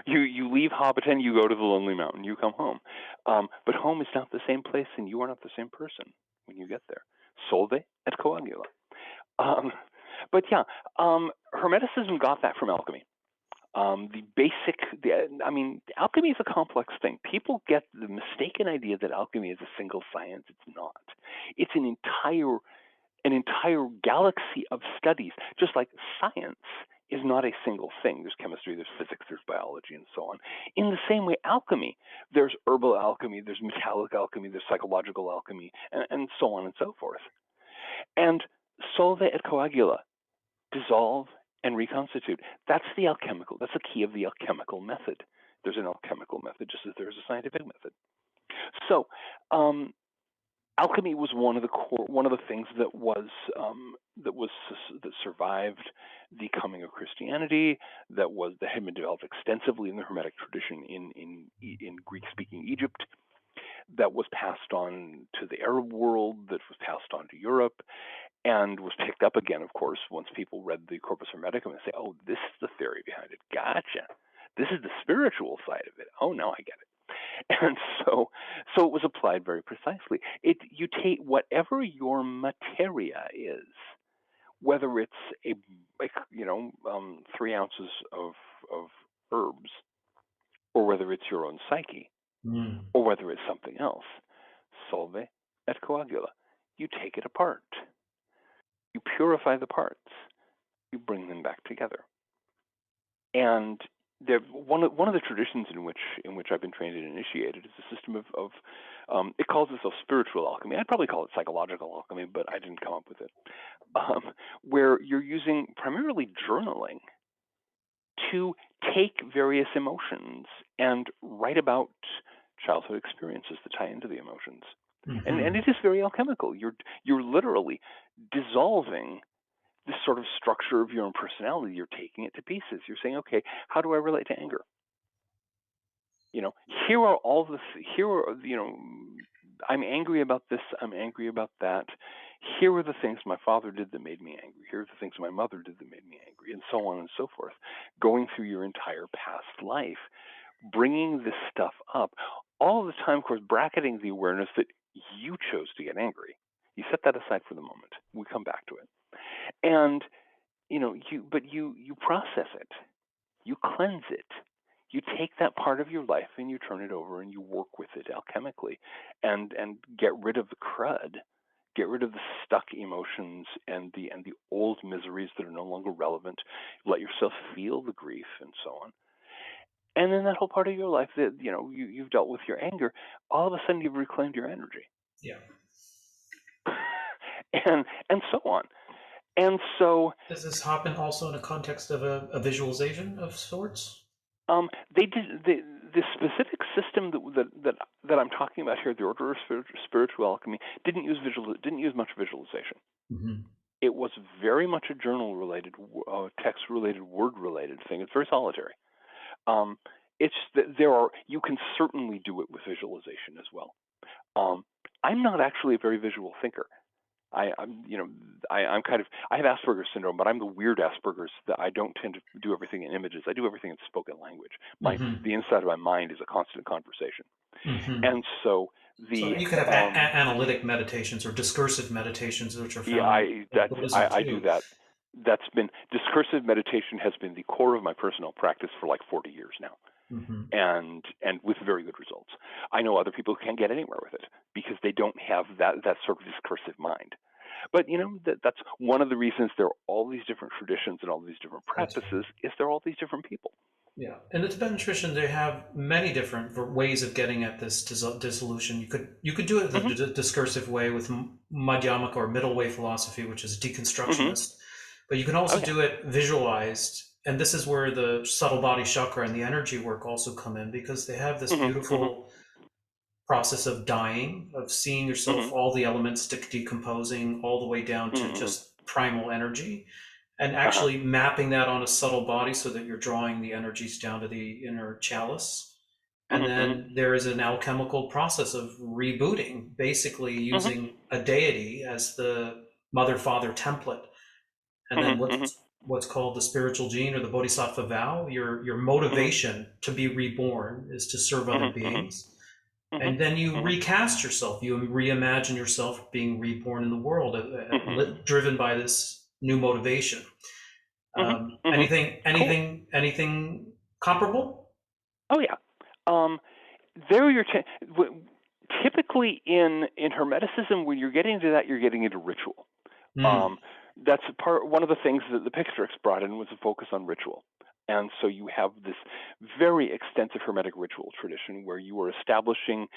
You leave Hobbiton, you go to the Lonely Mountain, you come home. But home is not the same place, and you are not the same person when you get there. Solve et coagula. But yeah, Hermeticism got that from alchemy. Alchemy is a complex thing. People get the mistaken idea that alchemy is a single science. It's not. It's an entire galaxy of studies, just like science is not a single thing. There's chemistry, there's physics, there's biology, and so on. In the same way, alchemy, there's herbal alchemy, there's metallic alchemy, there's psychological alchemy, and so on and so forth. And solve et coagula, dissolve and reconstitute. That's the key of the alchemical method. There's an alchemical method just as there's a scientific method. So, alchemy was one of the things that survived the coming of Christianity, that had been developed extensively in the Hermetic tradition in Greek-speaking Egypt, that was passed on to the Arab world, that was passed on to Europe, and was picked up again, of course, once people read the Corpus Hermeticum and say, oh, this is the theory behind it. Gotcha. This is the spiritual side of it. Oh, now I get it. And so it was applied very precisely. You take whatever your materia is, whether it's 3 ounces of herbs, or whether it's your own psyche, or whether it's something else, solve et coagula. You take it apart. You purify the parts. You bring them back together. And one of the traditions in which I've been trained and initiated is a system of it calls itself spiritual alchemy. I'd probably call it psychological alchemy, but I didn't come up with it. Where you're using primarily journaling to take various emotions and write about childhood experiences that tie into the emotions. And it is very alchemical. You're literally dissolving this sort of structure of your own personality. You're taking it to pieces. You're saying, okay, how do I relate to anger? Here are all the, I'm angry about this, I'm angry about that. Here are the things my father did that made me angry. Here are the things my mother did that made me angry, and so on and so forth. Going through your entire past life, bringing this stuff up, all the time, of course, bracketing the awareness that you chose to get angry. You set that aside for the moment. We come back to it. And, you process it. You cleanse it. You take that part of your life and you turn it over and you work with it alchemically and get rid of the crud, get rid of the stuck emotions and the old miseries that are no longer relevant. Let yourself feel the grief and so on. And then that whole part of your life that, you've dealt with your anger, all of a sudden you've reclaimed your energy. Yeah. and so on. And so does this happen also in a context of a visualization of sorts? They did the specific system that I'm talking about here, the Order of Spiritual Alchemy, didn't use much visualization. It was very much a journal-related, text-related, word-related thing. It's very solitary. It's that you can certainly do it with visualization as well. I'm not actually a very visual thinker. I have Asperger's syndrome, but I'm the weird Asperger's that I don't tend to do everything in images. I do everything in spoken language. The inside of my mind is a constant conversation. And so you could have analytic meditations or discursive meditations, which are found. I do that. Discursive meditation has been the core of my personal practice for like 40 years now. And with very good results. I know other people who can't get anywhere with it because they don't have that sort of discursive mind. But that's one of the reasons there are all these different traditions and all these different practices is there are all these different people. Yeah, in the Tibetan tradition, they have many different ways of getting at this dissolution. You could do it the discursive way with Madhyamaka or middle way philosophy, which is deconstructionist. But you can also do it visualized. And this is where the subtle body chakra and the energy work also come in, because they have this beautiful process of dying, of seeing yourself, all the elements decomposing all the way down to just primal energy, and actually mapping that on a subtle body so that you're drawing the energies down to the inner chalice. And then there is an alchemical process of rebooting, basically using a deity as the mother-father template. And then what's called the spiritual gene or the bodhisattva vow, your motivation to be reborn is to serve other beings. And then you recast yourself. You reimagine yourself being reborn in the world, driven by this new motivation. Anything comparable? Oh yeah. There you're typically in hermeticism, when you're getting into that, you're getting into ritual. That's one of the things that the Pictrix brought in was a focus on ritual. And so you have this very extensive Hermetic ritual tradition where you are establishing,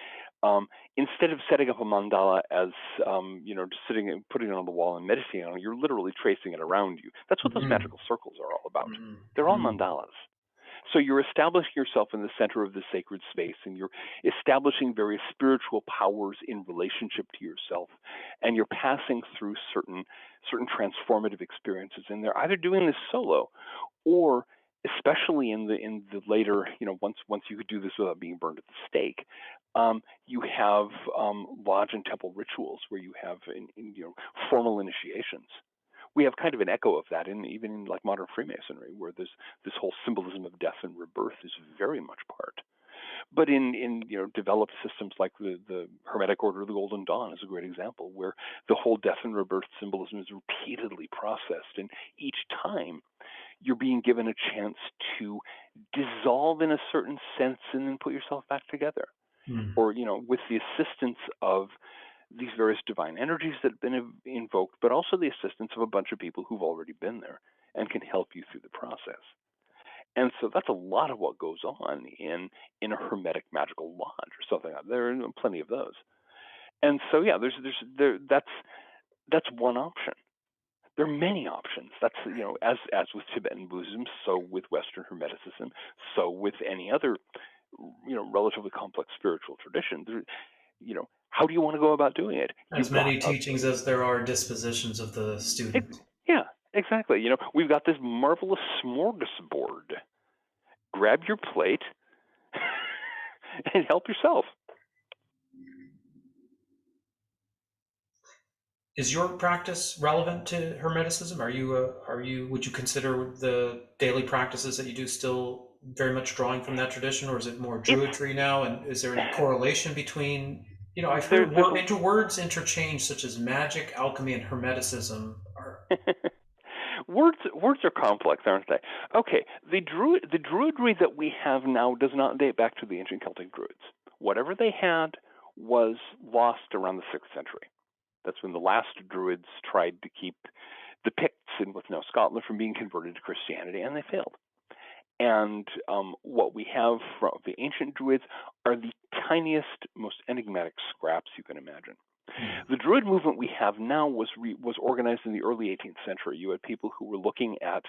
instead of setting up a mandala as, just sitting and putting it on the wall and meditating on it, you're literally tracing it around you. That's what those magical circles are all about. They're all mandalas. So you're establishing yourself in the center of the sacred space, and you're establishing various spiritual powers in relationship to yourself, and you're passing through certain transformative experiences in there, either doing this solo or especially in the later, once you could do this without being burned at the stake, you have lodge and temple rituals where you have formal initiations. We have kind of an echo of that even in like modern Freemasonry, where this whole symbolism of death and rebirth is very much part. But in developed systems like the Hermetic Order of the Golden Dawn is a great example, where the whole death and rebirth symbolism is repeatedly processed, and each time you're being given a chance to dissolve in a certain sense and then put yourself back together. Or, with the assistance of these various divine energies that have been invoked, but also the assistance of a bunch of people who've already been there and can help you through the process. And so that's a lot of what goes on in a Hermetic magical lodge or something. There are plenty of those. And so, yeah, that's one option. There are many options. That's, as with Tibetan Buddhism, so with Western Hermeticism, so with any other, relatively complex spiritual tradition. How do you want to go about doing it? As You've got many teachings as there are dispositions of the student. yeah, exactly. We've got this marvelous smorgasbord. Grab your plate and help yourself. Is your practice relevant to Hermeticism? Would you consider the daily practices that you do still very much drawing from that tradition, or is it more It's Druidry now? And is there any correlation between, I've there, heard there's words interchange such as magic, alchemy, and Hermeticism. words are complex, aren't they? Okay, the Druidry that we have now does not date back to the ancient Celtic Druids. Whatever they had was lost around the 6th century. That's when the last Druids tried to keep the Picts in what's now Scotland from being converted to Christianity, and they failed. And what we have from the ancient Druids are the tiniest, most enigmatic scraps you can imagine. The Druid movement we have now was organized in the early 18th century. You had people who were looking at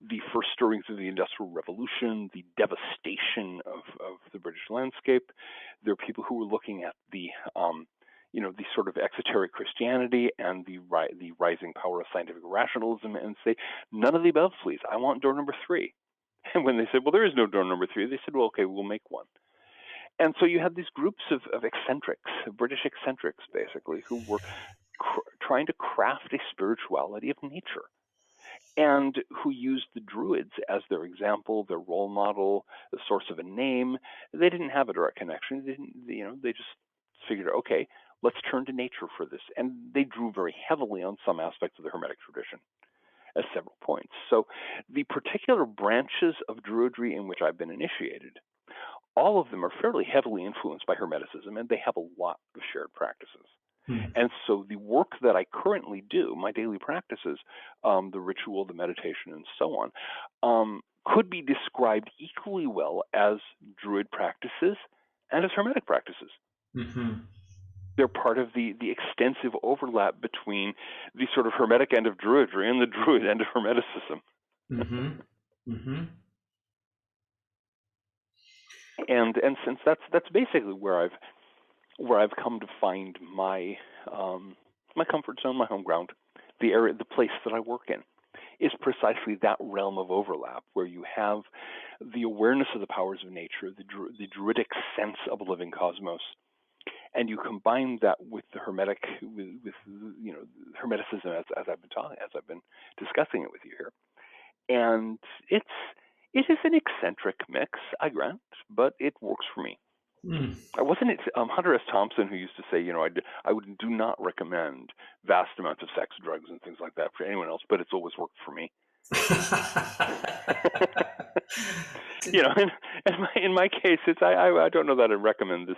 the first stirrings of the Industrial Revolution, the devastation of the British landscape. There are people who were looking at the sort of exoteric Christianity and the rising power of scientific rationalism, and say, none of the above, please. I want door number 3. And when they said, well, there is no door number 3, they said, well, okay, we'll make one. And so you had these groups of eccentrics, British eccentrics, basically, who were trying to craft a spirituality of nature, and who used the Druids as their example, their role model, the source of a name. They didn't have a direct connection. They just figured, okay, let's turn to nature for this. And they drew very heavily on some aspects of the Hermetic tradition at several points. So the particular branches of Druidry in which I've been initiated, all of them are fairly heavily influenced by Hermeticism, and they have a lot of shared practices. And so the work that I currently do, my daily practices, the ritual, the meditation, and so on, could be described equally well as Druid practices and as Hermetic practices. They're part of the extensive overlap between the sort of Hermetic end of Druidry and the Druid end of Hermeticism. And since that's basically where I've come to find my comfort zone, my home ground, the place that I work in, is precisely that realm of overlap where you have the awareness of the powers of nature, the Druidic sense of a living cosmos, and you combine that with the Hermetic, with Hermeticism as I've been discussing it with you here, and it is an eccentric mix, I grant, but it works for me. Wasn't it Hunter S. Thompson who used to say, I do not recommend vast amounts of sex, drugs, and things like that for anyone else, but it's always worked for me. In my case, I don't know that I recommend this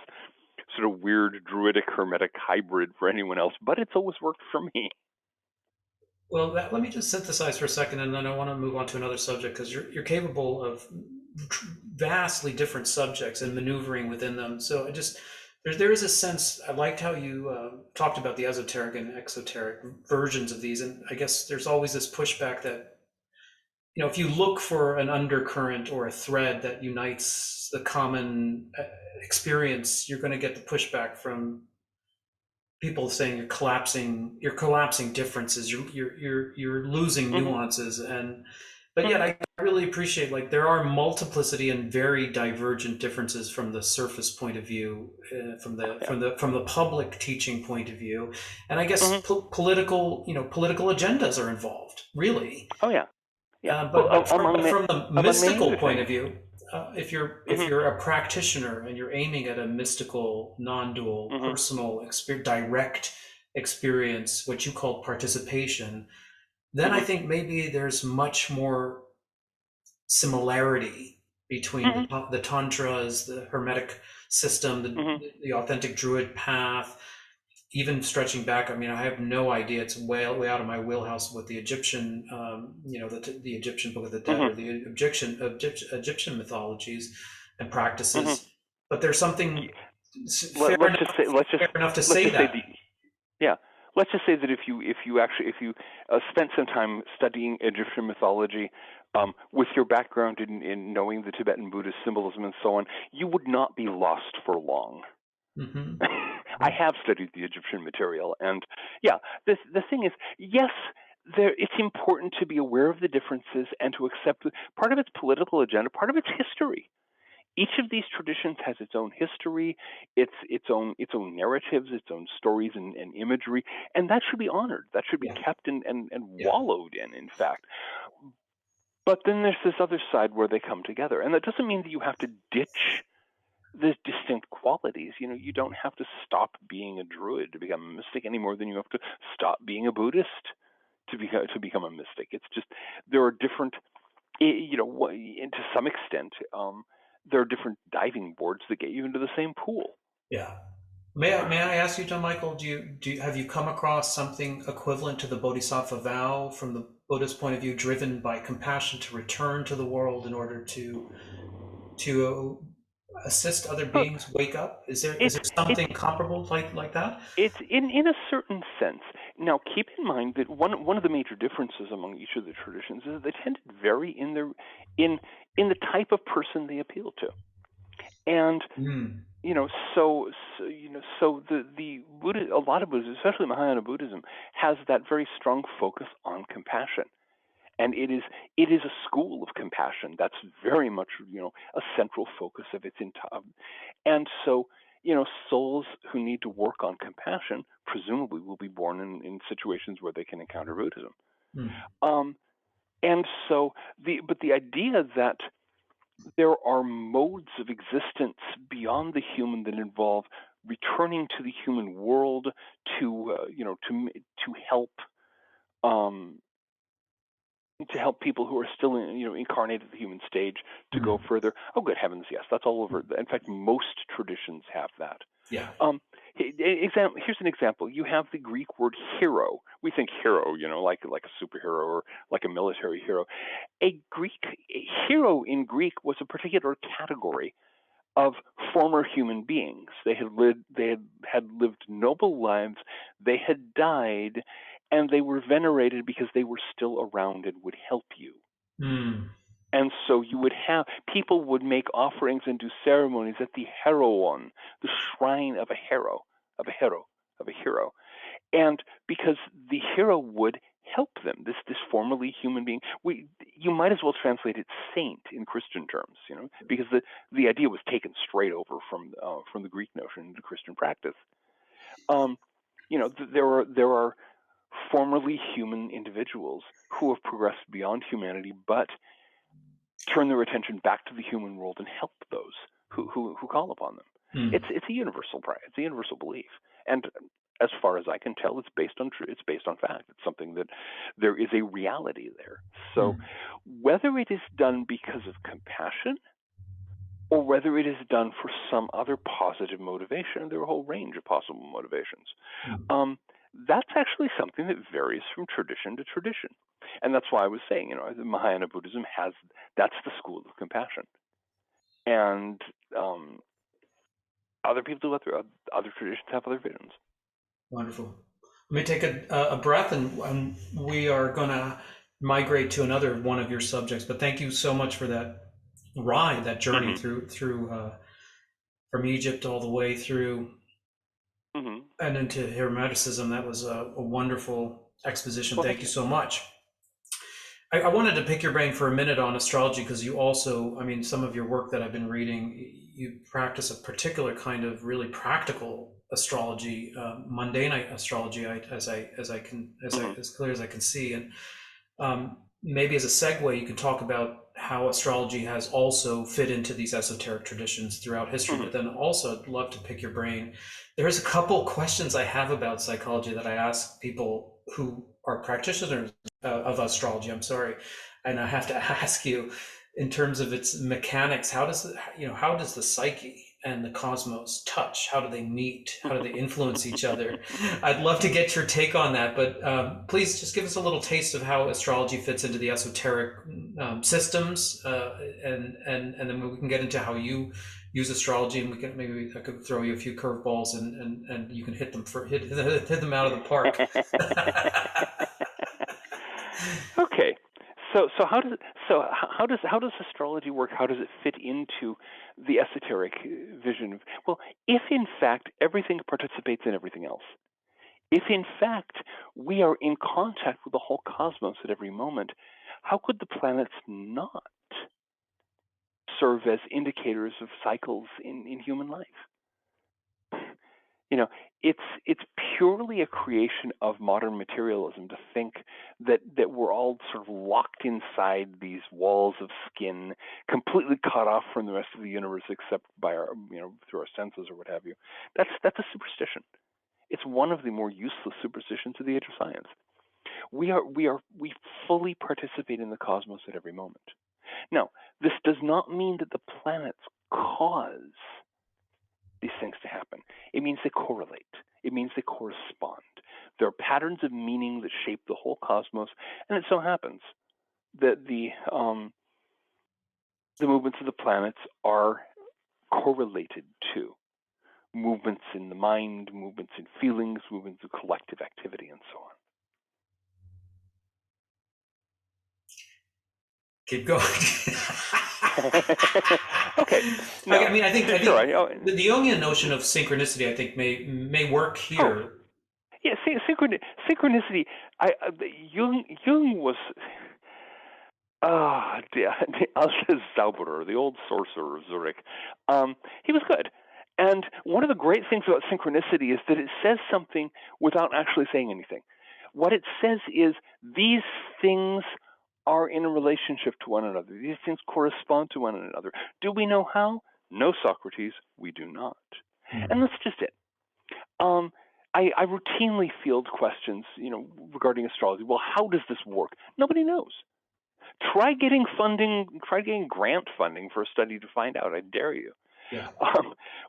sort of weird Druidic Hermetic hybrid for anyone else, but it's always worked for me. Well, let me just synthesize for a second, and then I want to move on to another subject, because you're capable of vastly different subjects and maneuvering within them. So there is a sense. I liked how you talked about the esoteric and exoteric versions of these, and I guess there's always this pushback that, if you look for an undercurrent or a thread that unites the common experience, you're going to get the pushback from people saying you're collapsing differences, you're losing nuances, but yet I really appreciate, like, there are multiplicity and very divergent differences from the surface point of view, from the public teaching point of view, and I guess political agendas are involved, really. Oh yeah. But from the mystical point of view, if you're a practitioner and you're aiming at a mystical, non-dual, personal, direct experience, what you call participation, then I think maybe there's much more similarity between the tantras, the Hermetic system, the authentic Druid path, even stretching back. I mean, I have no idea. It's way out of my wheelhouse with the Egyptian, the Egyptian Book of the Dead, or the Egyptian mythologies and practices. But there's something fair enough to say that. let's just say that if you spent some time studying Egyptian mythology, with your background in knowing the Tibetan Buddhist symbolism and so on, you would not be lost for long. Mm-hmm. I have studied the Egyptian material, and yeah, the thing is, yes, it's important to be aware of the differences and to accept part of its political agenda, part of its history. Each of these traditions has its own history, its own narratives, its own stories and imagery, and that should be honored. That should be kept and wallowed in fact. But then there's this other side where they come together, and that doesn't mean that you have to ditch the distinct qualities. You don't have to stop being a druid to become a mystic any more than you have to stop being a Buddhist to become a mystic. It's just there are different, and to some extent, there are different diving boards that get you into the same pool. Yeah. May I ask you, John Michael, have you come across something equivalent to the Bodhisattva vow from the Buddhist point of view, driven by compassion to return to the world in order to assist other beings wake up? Is there something comparable like that? It's in a certain sense. Now, keep in mind that one of the major differences among each of the traditions is that they tend to vary in the type of person they appeal to, and so the Buddha, a lot of Buddhism, especially Mahayana Buddhism, has that very strong focus on compassion. And it is a school of compassion. That's very much, a central focus of its entire. And so, souls who need to work on compassion presumably will be born in situations where they can encounter Buddhism. And so the idea that there are modes of existence beyond the human that involve returning to the human world to help. To help people who are still incarnated at the human stage to go further. Oh, good heavens, yes, that's all over. In fact, most traditions have that. Yeah. Here's an example. You have the Greek word hero. We think hero, like a superhero or like a military hero. A hero in Greek was a particular category of former human beings. They had lived noble lives. They had died, and they were venerated because they were still around and would help you. And so people would make offerings and do ceremonies at the Heroon, the shrine of a hero. And because the hero would help them, this formerly human being, you might as well translate it saint in Christian terms, because the idea was taken straight over from the Greek notion into Christian practice. There are formerly human individuals who have progressed beyond humanity, but turn their attention back to the human world and help those who call upon them. It's a universal practice. It's a universal belief, and as far as I can tell, it's based on fact. It's something that there is a reality there. So whether it is done because of compassion or whether it is done for some other positive motivation, there are a whole range of possible motivations. That's actually something that varies from tradition to tradition. And that's why I was saying, the Mahayana Buddhism that's the school of compassion. And other people do other traditions have other visions. Wonderful. Let me take a breath, and we are going to migrate to another one of your subjects. But thank you so much for that ride, that journey through from Egypt all the way through and into hermeticism. That was a wonderful exposition. Thank you so much. I wanted to pick your brain for a minute on astrology, because you also, some of your work that I've been reading, you practice a particular kind of really practical astrology, mundane astrology, as clear as I can see. And maybe as a segue, you can talk about how astrology has also fit into these esoteric traditions throughout history. But then also, I'd love to pick your brain. There's a couple questions I have about psychology that I ask people who are practitioners of astrology, and I have to ask you, in terms of its mechanics, how does the psyche and the cosmos touch? How do they meet? How do they influence each other? I'd love to get your take on that, but please just give us a little taste of how astrology fits into the esoteric systems, and then we can get into how you use astrology, and maybe I could throw you a few curveballs, and you can hit them out of the park. Okay. So how does astrology work? How does it fit into the esoteric vision? Well, if in fact everything participates in everything else, if in fact we are in contact with the whole cosmos at every moment, how could the planets not serve as indicators of cycles in human life? You know, it's purely a creation of modern materialism to think that we're all sort of locked inside these walls of skin, completely cut off from the rest of the universe except by our, through our senses or what have you. That's a superstition. It's one of the more useless superstitions of the age of science. We fully participate in the cosmos at every moment. Now, this does not mean that the planets cause these things to happen. It means they correlate. It means they correspond. There are patterns of meaning that shape the whole cosmos, and it so happens that the movements of the planets are correlated to movements in the mind, movements in feelings, movements of collective activity, and so on. Keep going. Okay. Now, I mean, I think sure, the Jungian notion of synchronicity, I think, may work here. Yeah, synchronicity. Jung was Altes Zauberer, the old sorcerer of Zurich. He was good. And one of the great things about synchronicity is that it says something without actually saying anything. What it says is these things are in a relationship to one another. These things correspond to one another. Do we know how? No, Socrates, we do not. Mm-hmm. And that's just it. I routinely field questions, regarding astrology. Well, how does this work? Nobody knows. Try getting grant funding for a study to find out. I dare you. Yeah.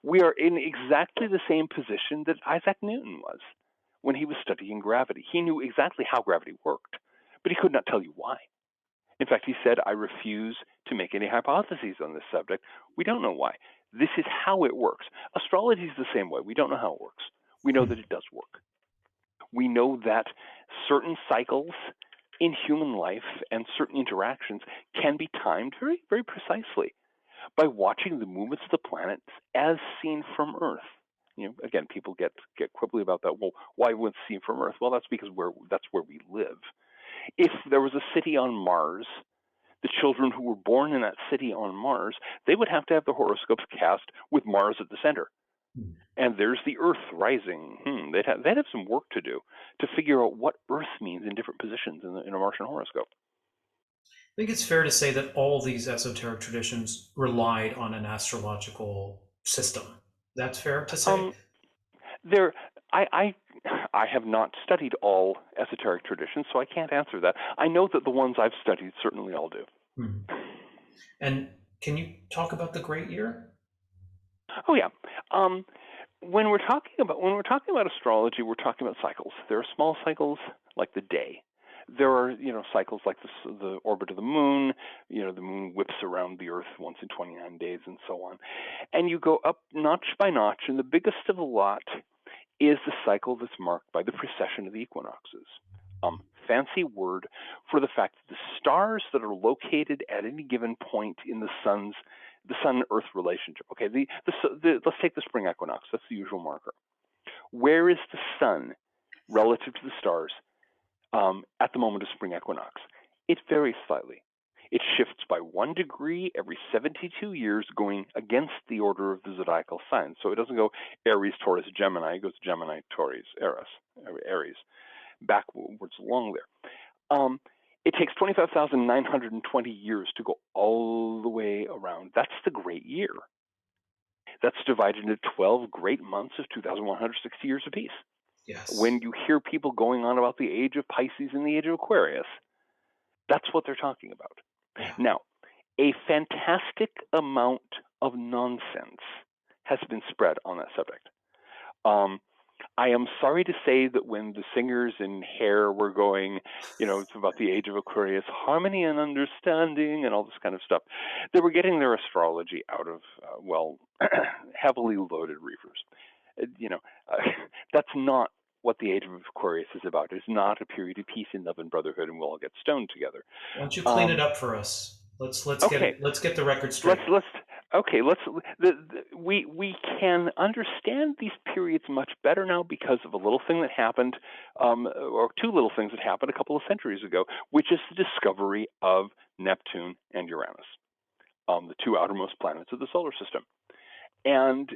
We are in exactly the same position that Isaac Newton was when he was studying gravity. He knew exactly how gravity worked, but he could not tell you why. In fact, he said, I refuse to make any hypotheses on this subject. We don't know why. This is how it works. Astrology is the same way. We don't know how it works. We know that it does work. We know that certain cycles in human life and certain interactions can be timed very, very precisely by watching the movements of the planets as seen from Earth. Again, people get quibbly about that. Well, why would it seen from Earth? Well, that's because that's where we live. If there was a city on Mars, the children who were born in that city on Mars, they would have to have the horoscopes cast with Mars at the center. And there's the Earth rising. They'd have some work to do to figure out what Earth means in different positions in a Martian horoscope. I think it's fair to say that all these esoteric traditions relied on an astrological system. That's fair to say? I have not studied all esoteric traditions, so I can't answer that. I know that the ones I've studied certainly all do. And can you talk about the Great Year? Oh yeah. When we're talking about astrology, we're talking about cycles. There are small cycles like the day. There are cycles like the orbit of the moon. The moon whips around the Earth once in 29 days, and so on. And you go up notch by notch, and the biggest of the lot is the cycle that's marked by the precession of the equinoxes. Fancy word for the fact that the stars that are located at any given point in the Sun-Earth relationship. Okay, let's take the spring equinox. That's the usual marker. Where is the Sun relative to the stars at the moment of spring equinox? It varies slightly. It shifts by 1 degree every 72 years, going against the order of the zodiacal signs. So it doesn't go Aries, Taurus, Gemini. It goes Gemini, Taurus, Aries, backwards along there. It takes 25,920 years to go all the way around. That's the Great Year. That's divided into 12 great months of 2,160 years apiece. Yes. When you hear people going on about the age of Pisces and the age of Aquarius, that's what they're talking about. Yeah. Now, a fantastic amount of nonsense has been spread on that subject. I am sorry to say that when the singers in Hair were going, it's about the age of Aquarius, harmony and understanding and all this kind of stuff, they were getting their astrology out of, heavily loaded reefers. That's not what the age of Aquarius is about. It's not a period of peace and love and brotherhood, and we'll all get stoned together. Why don't you clean it up for us? Let's get Okay, it. Let's get the record straight. We can understand these periods much better now because of a little thing that happened, or two little things that happened a couple of centuries ago, which is the discovery of Neptune and Uranus, the two outermost planets of the solar system. And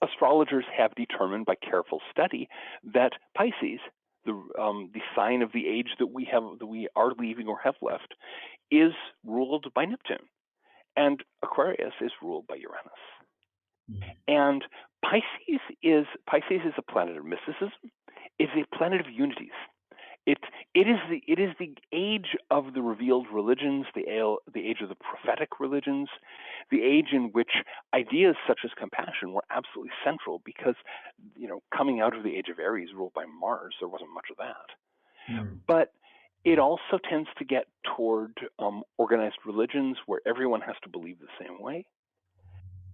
astrologers have determined by careful study that Pisces, the sign of the age that we are leaving or have left, is ruled by Neptune, and Aquarius is ruled by Uranus. And Pisces is a planet of mysticism. It's a planet of unities. It is the age of the revealed religions, the age of the prophetic religions, the age in which ideas such as compassion were absolutely central because, coming out of the age of Aries ruled by Mars, there wasn't much of that. But it also tends to get toward organized religions where everyone has to believe the same way.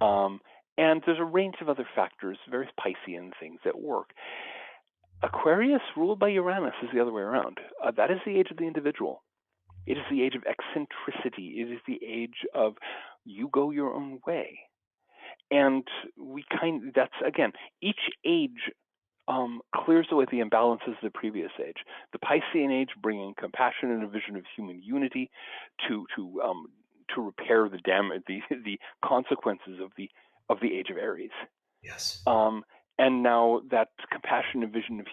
And there's a range of other factors, various Piscean things at work. Aquarius, ruled by Uranus, is the other way around. That is the age of the individual. It is the age of eccentricity. It is the age of you go your own way. And that's, again, each age clears away the imbalances of the previous age. The Piscean age bringing compassion and a vision of human unity to repair the consequences of the age of Aries. Yes. And now that compassion and vision of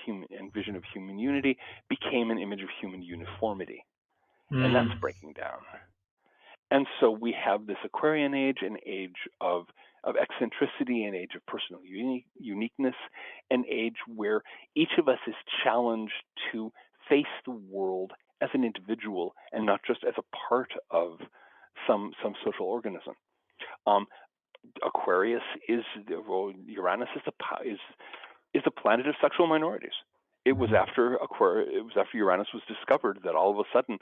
human unity became an image of human uniformity, and that's breaking down. And so we have this Aquarian age, an age of eccentricity, an age of personal uniqueness, an age where each of us is challenged to face the world as an individual and not just as a part of some social organism. Aquarius Uranus is the planet of sexual minorities. It was after Uranus was discovered that all of a sudden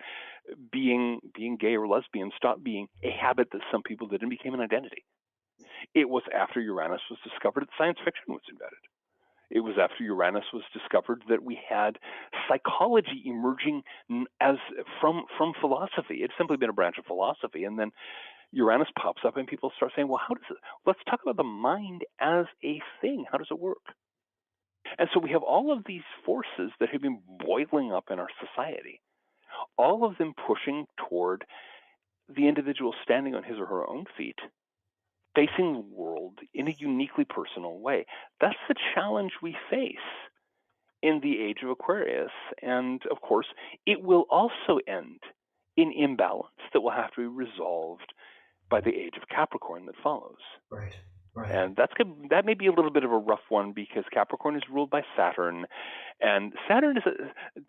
being gay or lesbian stopped being a habit that some people did and became an identity. It was after Uranus was discovered that science fiction was invented. It was after Uranus was discovered that we had psychology emerging as from philosophy. It's simply been a branch of philosophy, and then Uranus pops up and people start saying, well, let's talk about the mind as a thing. How does it work? And so we have all of these forces that have been boiling up in our society, all of them pushing toward the individual standing on his or her own feet, facing the world in a uniquely personal way. That's the challenge we face in the age of Aquarius. And of course, it will also end in imbalance that will have to be resolved by the age of Capricorn that follows. Right. And that may be a little bit of a rough one because Capricorn is ruled by Saturn, and Saturn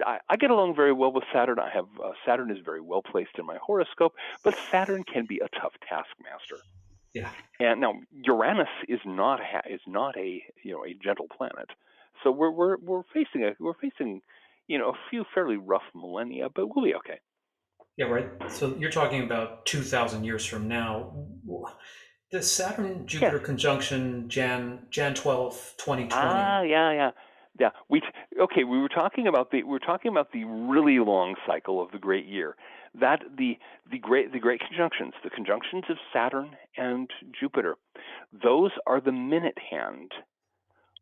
I get along very well with Saturn. I have Saturn is very well placed in my horoscope, but Saturn can be a tough taskmaster. Yeah. And now Uranus is not a gentle planet, so we're facing a few fairly rough millennia, but we'll be okay. Yeah, right. So you're talking about 2,000 years from now. The Saturn-Jupiter conjunction, Jan 12, 2020. Yeah. We were talking about the really long cycle of the great year. That the great conjunctions, the conjunctions of Saturn and Jupiter, those are the minute hand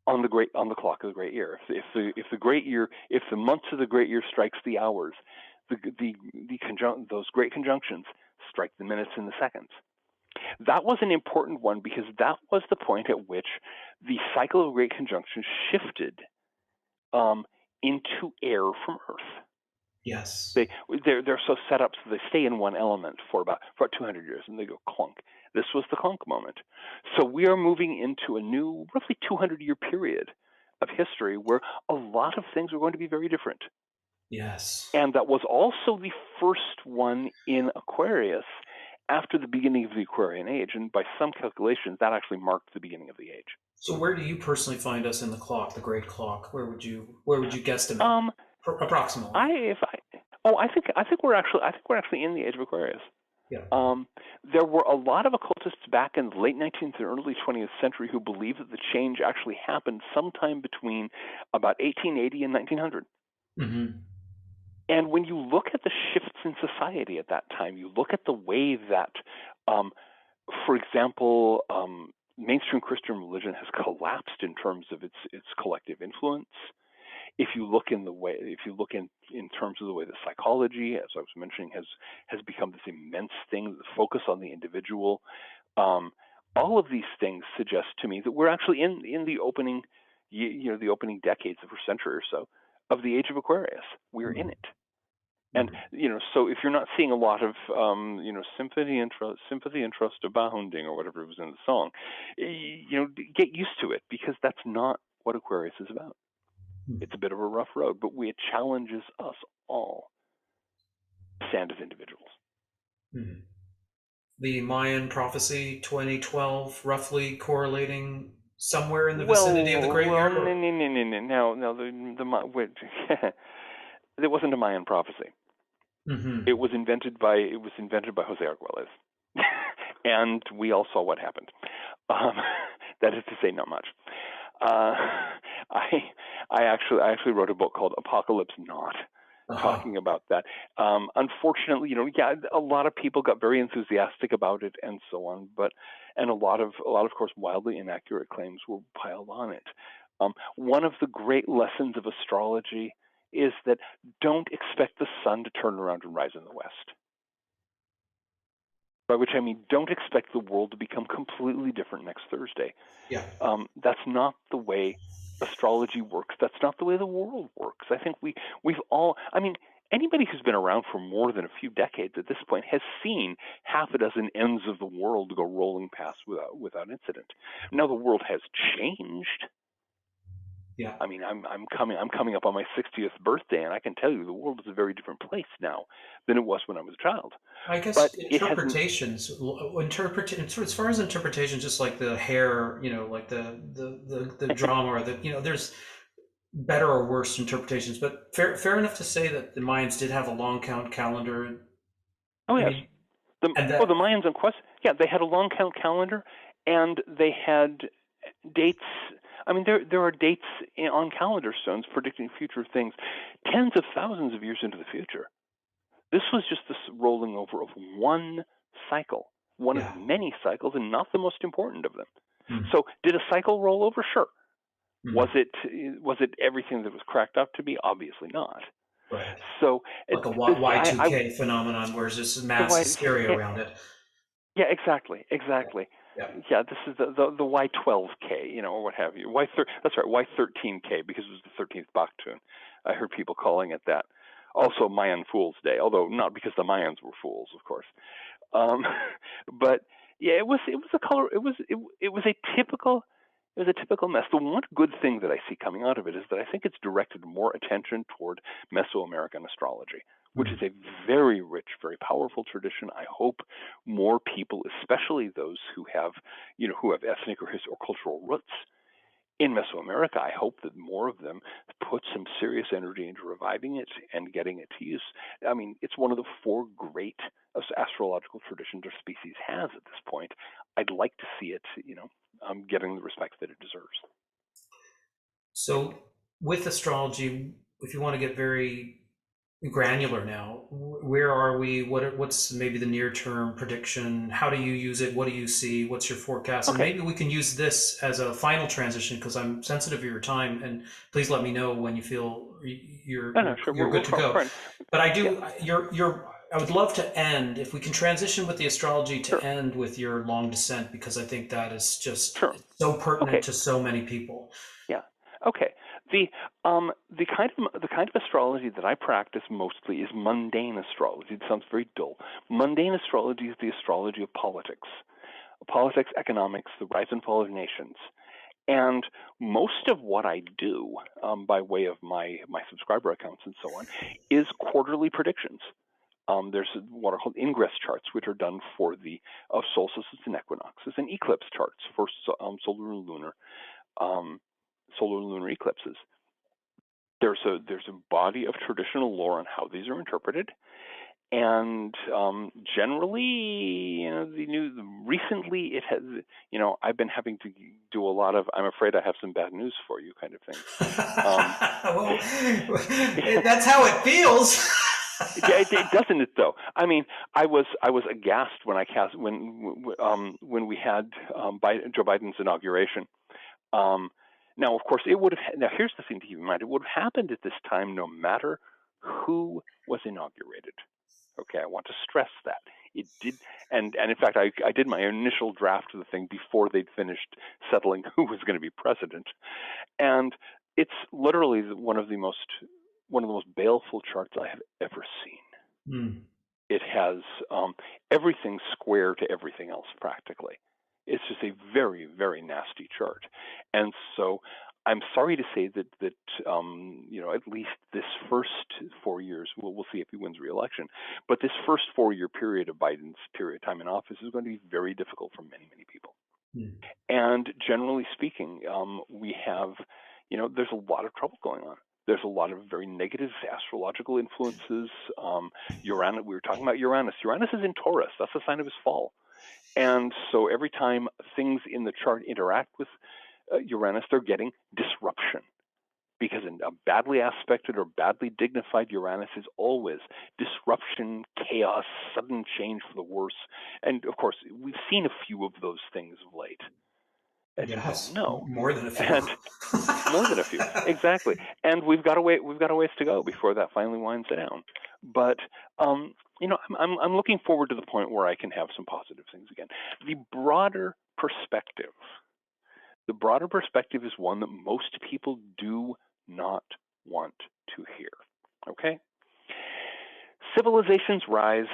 on the clock of the great year. If the months of the great year strikes the hours, those great conjunctions strike the minutes and the seconds. That was an important one because that was the point at which the cycle of great conjunctions shifted into air from Earth. Yes. They're so set up so they stay in one element for about 200 years and they go clunk. This was the clunk moment. So we are moving into a new, roughly 200-year period of history where a lot of things are going to be very different. Yes. And that was also the first one in Aquarius after the beginning of the Aquarian Age, and by some calculations, that actually marked the beginning of the age. So where do you personally find us in the clock, the great clock? Where would you guesstimate Um, approximately? I think we're actually in the age of Aquarius. Yeah. There were a lot of occultists back in the late 19th and early 20th century who believed that the change actually happened sometime between about 1880 and 1900. Hmm. And when you look at the shifts in society at that time, you look at the way that, um, for example, mainstream Christian religion has collapsed in terms of its collective influence. If you look in terms of the way that psychology, as I was mentioning, has become this immense thing, the focus on the individual, um, all of these things suggest to me that we're actually in the opening, the opening decades of a century or so of the age of Aquarius. We're in it. And Hmm. so if you're not seeing a lot of sympathy and trust abounding or whatever it was in the song, get used to it, because that's not what Aquarius is about. It's a bit of a rough road, but it challenges us all to stand as individuals. Hmm. The Mayan prophecy 2012 roughly correlating somewhere in the vicinity of the Well, graveyard, no, or no, no, no, no. No, wait, it wasn't a Mayan prophecy. hmm. It was invented by Jose Arguelles, and we all saw what happened. Um, that is to say, not much. Uh, I I actually wrote a book called Apocalypse Not, Uh-huh. talking about that. Unfortunately, a lot of people got very enthusiastic about it and so on, and of course, wildly inaccurate claims were piled on it. One of the great lessons of astrology is that don't expect the sun to turn around and rise in the west. By which I mean, don't expect the world to become completely different next Thursday. Yeah. That's not the way astrology works. That's not the way the world works. I think we've all. I mean, anybody who's been around for more than a few decades at this point has seen half a dozen ends of the world go rolling past without incident. Now the world has changed. Yeah. I mean, I'm coming up on my 60th birthday, and I can tell you the world is a very different place now than it was when I was a child. I guess But it hasn't. interpretations, as far as interpretations, just like the hair, like the drama, or there's better or worse interpretations. But fair enough to say that the Mayans did have a long count calendar. Oh I yes, mean, and the that, Mayans and Quest. Yeah, they had a long count calendar, and they had dates. I mean, there are dates on calendar stones predicting future things, tens of thousands of years into the future. This was just this rolling over of one cycle, one of yeah. many cycles, and not the most important of them. Hmm. So, did a cycle roll over? Sure. Was Hmm. it everything that was cracked up to be? Obviously not. Right. So, Like a this I Y2K phenomenon, where there's just the mass why hysteria yeah, around it. yeah, exactly, Yeah. exactly. Yeah. Yeah, this is the Y12K, or what have you. That's right, Y13K, because it was the 13th Baktun. I heard people calling it that. Also Mayan Fool's Day, although not because the Mayans were fools, of course. Um, but yeah, it was a color. It was a typical mess. The one good thing that I see coming out of it is that I think it's directed more attention toward Mesoamerican astrology, which is Hmm. a very rich, very powerful tradition. I hope more people, especially those who have ethnic or cultural roots in Mesoamerica, I hope that more of them put some serious energy into reviving it and getting it to use. I mean, it's one of the four great astrological traditions our species has at this point. I'd like to see it, getting the respect that it deserves. So with astrology, if you want to get very granular now, where are we? What's maybe the near term prediction? How do you use it? What do you see? What's your forecast? And Okay. maybe we can use this as a final transition, because I'm sensitive of your time, and please let me know when you feel you're No, no, you're sure. you're We're good to go. trying. But I Yeah, do you're I would love to end, if we can transition with the astrology, to sure. end with your long descent, because I think that is just Sure. so pertinent Okay. to so many people. Yeah. Okay. The kind of astrology that I practice mostly is mundane astrology. It sounds very dull. Mundane astrology is the astrology of politics, economics, the rise and fall of nations. And most of what I do, by way of my subscriber accounts and so on, is quarterly predictions. There's what are called ingress charts, which are done for the solstices and equinoxes, and eclipse charts for solar and lunar. solar and lunar eclipses. There's a body of traditional lore on how these are interpreted, and generally, recently it has, I've been having to do a lot of, I'm afraid I have some bad news for you kind of thing. Well, that's how it feels. It doesn't, it though. I mean, I was aghast when when we had Joe Biden's inauguration. Now, of course, it would have. Now, here's the thing to keep in mind: it would have happened at this time, no matter who was inaugurated. Okay, I want to stress that it did, and in fact, I did my initial draft of the thing before they'd finished settling who was going to be president, and it's literally one of the most baleful charts I have ever seen. It has everything square to everything else practically. It's just a very, very nasty chart, and so I'm sorry to say that at least this first 4 years, we'll see if he wins re-election, but this first 4-year period of Biden's period of time in office is going to be very difficult for many, many people. And generally speaking, we have, there's a lot of trouble going on. There's a lot of very negative astrological influences. Uranus, we were talking about Uranus. Uranus is in Taurus. That's a sign of his fall. And so every time things in the chart interact with Uranus, they're getting disruption, because a badly aspected or badly dignified Uranus is always disruption, chaos, sudden change for the worse. And of course, we've seen a few of those things of late. As you don't know, more than a few. And more than a few, exactly. And we've got a ways to go before that finally winds down. But I'm looking forward to the point where I can have some positive things again. The broader perspective is one that most people do not want to hear. Okay? Civilizations rise,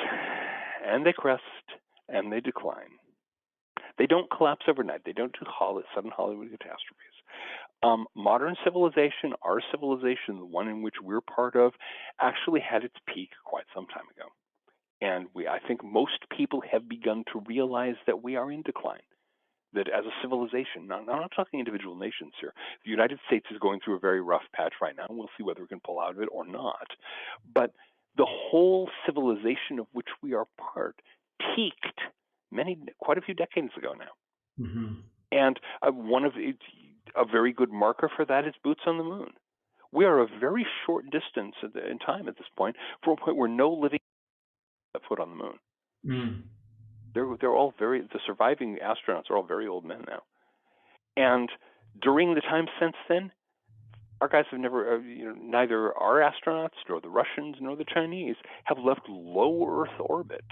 and they crest, and they decline. They don't collapse overnight. They don't do sudden Hollywood catastrophes. Modern civilization, our civilization, the one in which we're part of, actually had its peak quite some time ago. And I think most people have begun to realize that we are in decline. That as a civilization, I'm not talking individual nations here. The United States is going through a very rough patch right now, and we'll see whether we can pull out of it or not. But the whole civilization of which we are part peaked quite a few decades ago now. And a very good marker for that is boots on the moon. We are a very short distance in time at this point, from a point where no living foot on the moon. They're all the surviving astronauts are all very old men now. And during the time since then, our guys have never, neither our astronauts nor the Russians nor the Chinese have left low Earth orbit.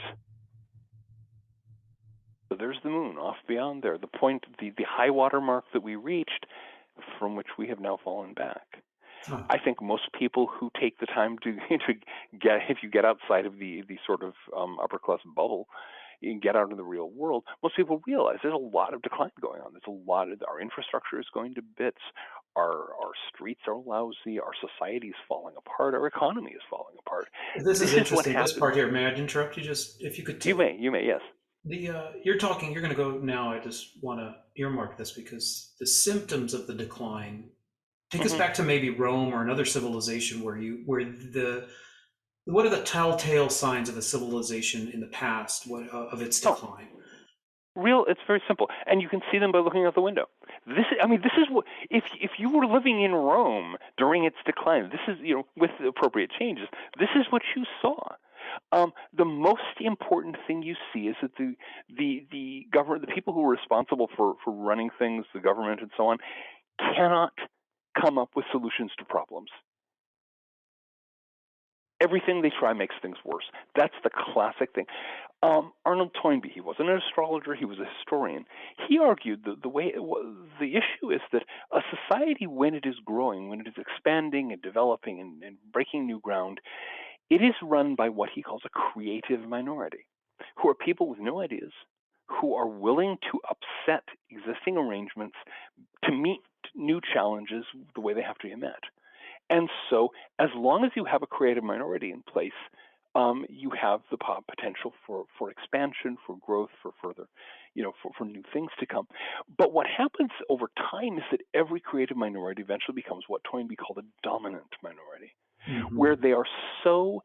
So there's the moon off beyond there, the point, the high water mark that we reached, from which we have now fallen back. I think most people who take the time to get, if you get outside of the sort of upper class bubble, you get out into the real world, most people realize there's a lot of decline going on. There's a lot of, our infrastructure is going to bits. Our streets are lousy. Our society is falling apart. Our economy is falling apart. This is interesting. This part here, may I interrupt you? Just if you could. You may. Yes. You're talking. You're going to go now. I just want to earmark this because the symptoms of the decline take us back to maybe Rome or another civilization what are the telltale signs of a civilization in the past of its decline? It's very simple, and you can see them by looking out the window. This is what, if you were living in Rome during its decline, this is, with the appropriate changes, this is what you saw. The most important thing you see is that the government, the people who are responsible for running things, the government and so on, cannot come up with solutions to problems. Everything they try makes things worse. That's the classic thing. Arnold Toynbee, he wasn't an astrologer, he was a historian. He argued that the issue is that a society, when it is growing, when it is expanding and developing and breaking new ground, it is run by what he calls a creative minority, who are people with no ideas, who are willing to upset existing arrangements to meet new challenges the way they have to be met. And so as long as you have a creative minority in place, you have the potential for expansion, for growth, for further, for new things to come. But what happens over time is that every creative minority eventually becomes what Toynbee called a dominant minority, where they are so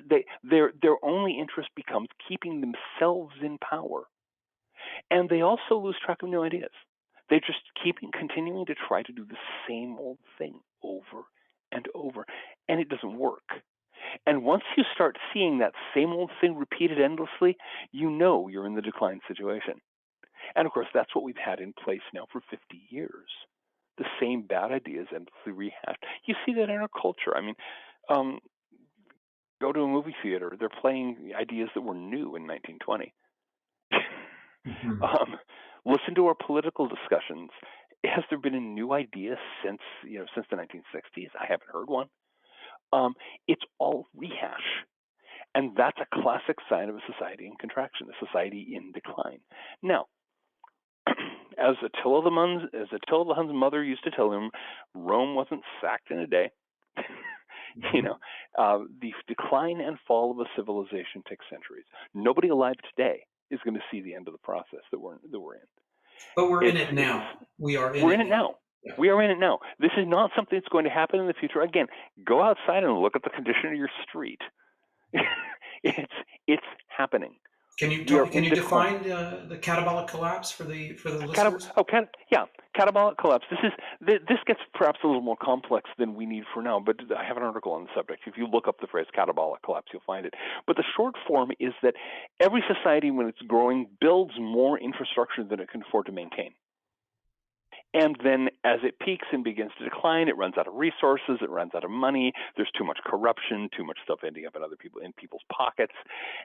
their only interest becomes keeping themselves in power, and they also lose track of new ideas. They're just continuing to try to do the same old thing over and over, and it doesn't work. And once you start seeing that same old thing repeated endlessly, you're in the decline situation. And of course, that's what we've had in place now for 50 years. The same bad ideas endlessly rehashed. You see that in our culture. I mean, go to a movie theater. They're playing ideas that were new in 1920. Listen to our political discussions. Has there been a new idea since the 1960s? I haven't heard one. It's all rehash, and that's a classic sign of a society in contraction, a society in decline. Now, as Attila the Hun's mother used to tell him, Rome wasn't sacked in a day. The decline and fall of a civilization takes centuries. Nobody alive today is going to see the end of the process that we're in. But we're in it now. We're in it now. Yeah. We are in it now. This is not something that's going to happen in the future. Again, go outside and look at the condition of your street. It's happening. Can you define the catabolic collapse for the listeners? Catabolic collapse. This gets perhaps a little more complex than we need for now, but I have an article on the subject. If you look up the phrase catabolic collapse, you'll find it. But the short form is that every society, when it's growing, builds more infrastructure than it can afford to maintain. And then as it peaks and begins to decline, it runs out of resources, it runs out of money, there's too much corruption, too much stuff ending up in people's pockets,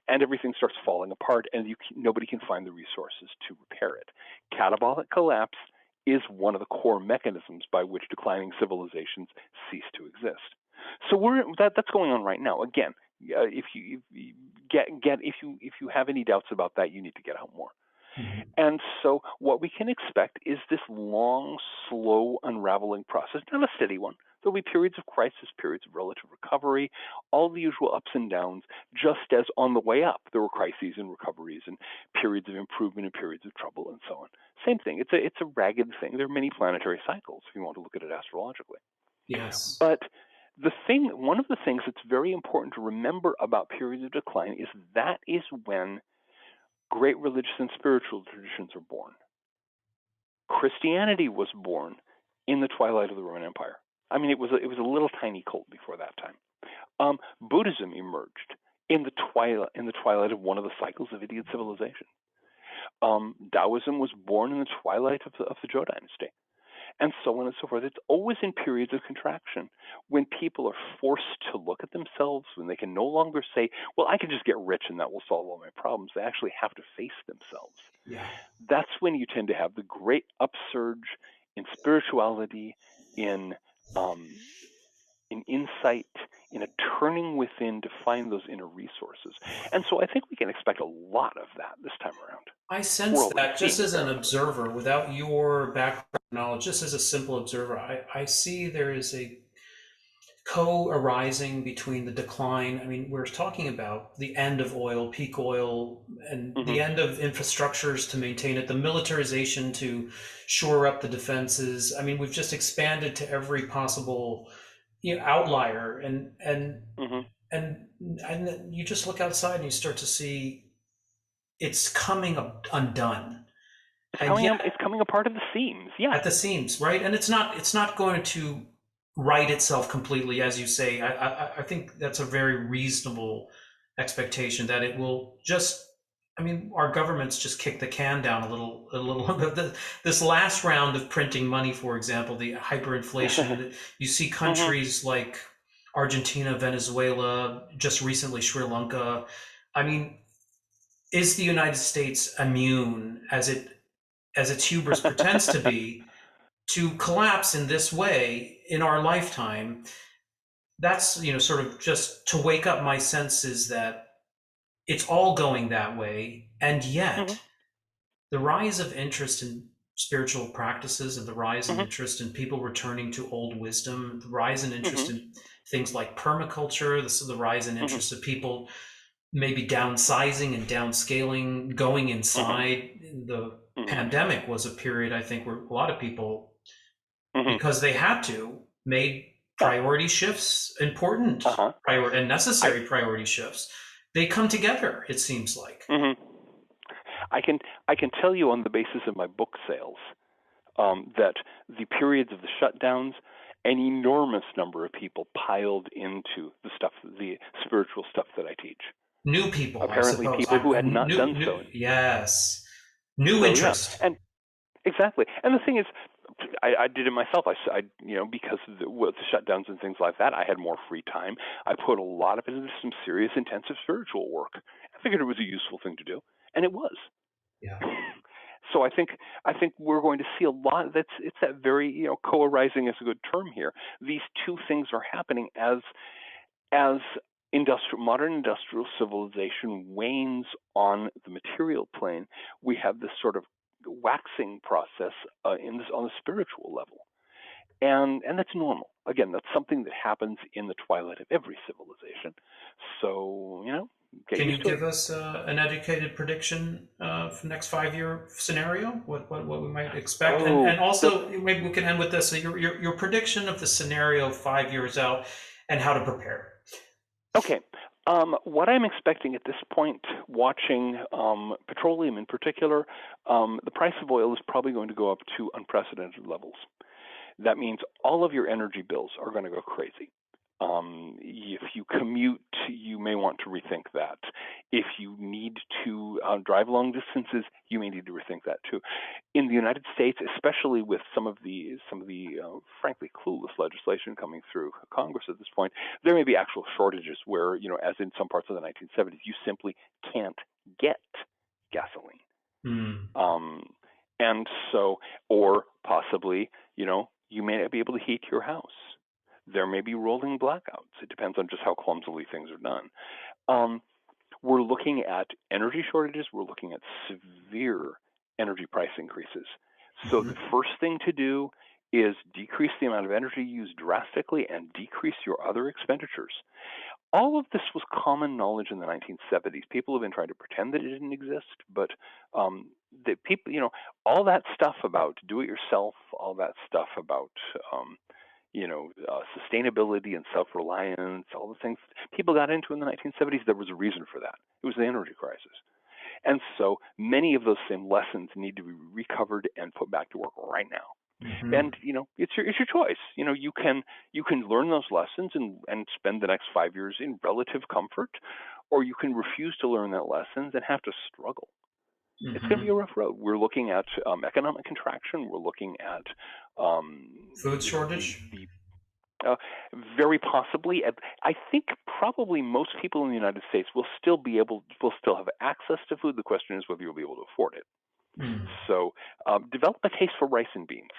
and everything starts falling apart, and nobody can find the resources to repair it. Catabolic collapse is one of the core mechanisms by which declining civilizations cease to exist. So that's going on right now. Again, if you have any doubts about that, you need to get out more. And so what we can expect is this long, slow unraveling process, not a steady one. There'll be periods of crisis, periods of relative recovery, all the usual ups and downs, just as on the way up there were crises and recoveries and periods of improvement and periods of trouble and so on. Same thing. It's a ragged thing. There are many planetary cycles if you want to look at it astrologically. Yes. But one of the things that's very important to remember about periods of decline is that is when great religious and spiritual traditions are born. Christianity was born in the twilight of the Roman Empire. I mean, it was a little tiny cult before that time. Buddhism emerged in the twilight of one of the cycles of idiot civilization. Taoism was born in the twilight of the Zhou dynasty, and so on and so forth. It's always in periods of contraction when people are forced to look at themselves, when they can no longer say, well, I can just get rich and that will solve all my problems. They actually have to face themselves. Yeah. That's when you tend to have the great upsurge in spirituality, in insight, in a turning within to find those inner resources. And so I think we can expect a lot of that this time around. I sense that just as an observer, without your background knowledge, just as a simple observer, I see there is a co-arising between the decline. I mean, we're talking about the end of oil, peak oil, and the end of infrastructures to maintain it, the militarization to shore up the defenses. I mean, we've just expanded to every possible outlier, and you just look outside and you start to see it's coming undone. It's coming apart at the seams. Yeah, at the seams, right? And it's not going to right itself completely, as you say. I think that's a very reasonable expectation that it will just. I mean, our governments just kick the can down a little. This last round of printing money, for example, the hyperinflation. You see countries like Argentina, Venezuela, just recently Sri Lanka. I mean, is the United States immune, as its hubris pretends to be, to collapse in this way in our lifetime? That's sort of just to wake up my senses that it's all going that way, and yet the rise of interest in spiritual practices and the rise in interest in people returning to old wisdom, the rise in interest in things like permaculture, the rise in Hmm. interest of people maybe downsizing and downscaling, going Hmm. inside. The Hmm. pandemic was a period, I think, where a lot of people, Hmm. because they had to, made Yeah. priority shifts important, Uh-huh. and I necessary priority shifts. They come together, it seems like. hmm I can tell you on the basis of my book sales that the periods of the shutdowns, an enormous number of people piled into the spiritual stuff that I teach. New people, I Apparently, suppose. people who had not done New, so. yes, new So yeah, interest. and exactly. And the thing is, I did it myself. Because with the shutdowns and things like that, I had more free time. I put a lot of it into some serious, intensive spiritual work. I figured it was a useful thing to do, and it was. Yeah. So I think we're going to see a lot. It's that very co-arising is a good term here. These two things are happening as modern industrial civilization wanes on the material plane. We have this sort of waxing process on the spiritual level, and that's normal. Again, that's something that happens in the twilight of every civilization. So get Can you used to it. give us an educated prediction for the next 5 year scenario? What we might expect, Oh, and also maybe we can end with this. So your prediction of the scenario 5 years out, and how to prepare. okay. What I'm expecting at this point, watching petroleum in particular, the price of oil is probably going to go up to unprecedented levels. That means all of your energy bills are going to go crazy. If you commute, you may want to rethink that. If you need to drive long distances, you may need to rethink that too. In the United States, especially with some of the frankly clueless legislation coming through Congress at this point, there may be actual shortages where as in some parts of the 1970s, you simply can't get gasoline. Hmm. Um, and so, or possibly, you may not be able to heat your house. There may be rolling blackouts. It depends on just how clumsily things are done. Um, we're looking at energy shortages. We're looking at severe energy price increases. So the Mhm. first thing to do is decrease the amount of energy used drastically and decrease your other expenditures. All of this was common knowledge in the 1970s. People have been trying to pretend that it didn't exist, but the people, all that stuff about do-it-yourself, all that stuff about sustainability and self-reliance, all the things people got into in the 1970s, there was a reason for that. It was the energy crisis. And so many of those same lessons need to be recovered and put back to work right now. Mhm. And it's your choice. You can learn those lessons and spend the next 5 years in relative comfort, or you can refuse to learn that lessons and have to struggle. It's going to be a Mhm. rough road. We're looking at economic contraction. We're looking at Food the shortage. uh, very possibly. I think probably most people in the United States will still have access to food. The question is whether you'll be able to afford it. Mm. So develop a taste for rice and beans.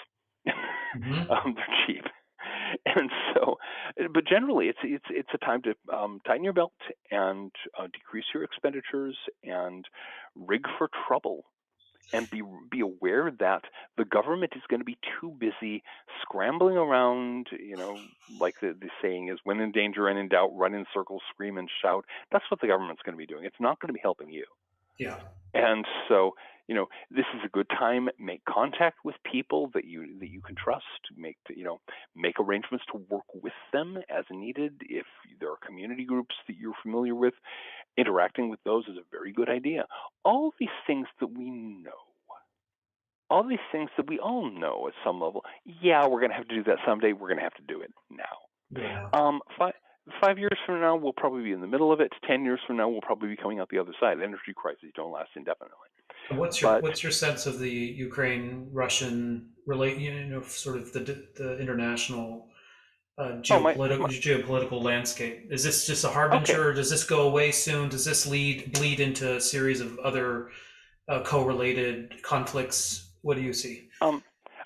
Mhm. They're cheap, and so, but generally, it's a time to tighten your belt and decrease your expenditures and rig for trouble. And be aware that the government is going to be too busy scrambling around. Like the saying is, "When in danger and in doubt, run in circles, scream and shout." That's what the government's going to be doing. It's not going to be helping you. Yeah. And so, this is a good time. Make contact with people that you can trust. Make arrangements to work with them as needed. If there are community groups that you're familiar with, interacting with those is a very good idea. All these things that we know, all these things that we all know at some level. Yeah, we're going to have to do that someday. We're going to have to do it now. Yeah. 5 years from now, we'll probably be in the middle of it. 10 years from now, we'll probably be coming out the other side. Energy crises don't last indefinitely. But What's your sense of the Ukraine-Russian sort of the international oh my, geopolitical landscape? Is this just a okay. harbinger? Does this go away soon? Does this bleed into a series of other correlated conflicts? What do you see? Um,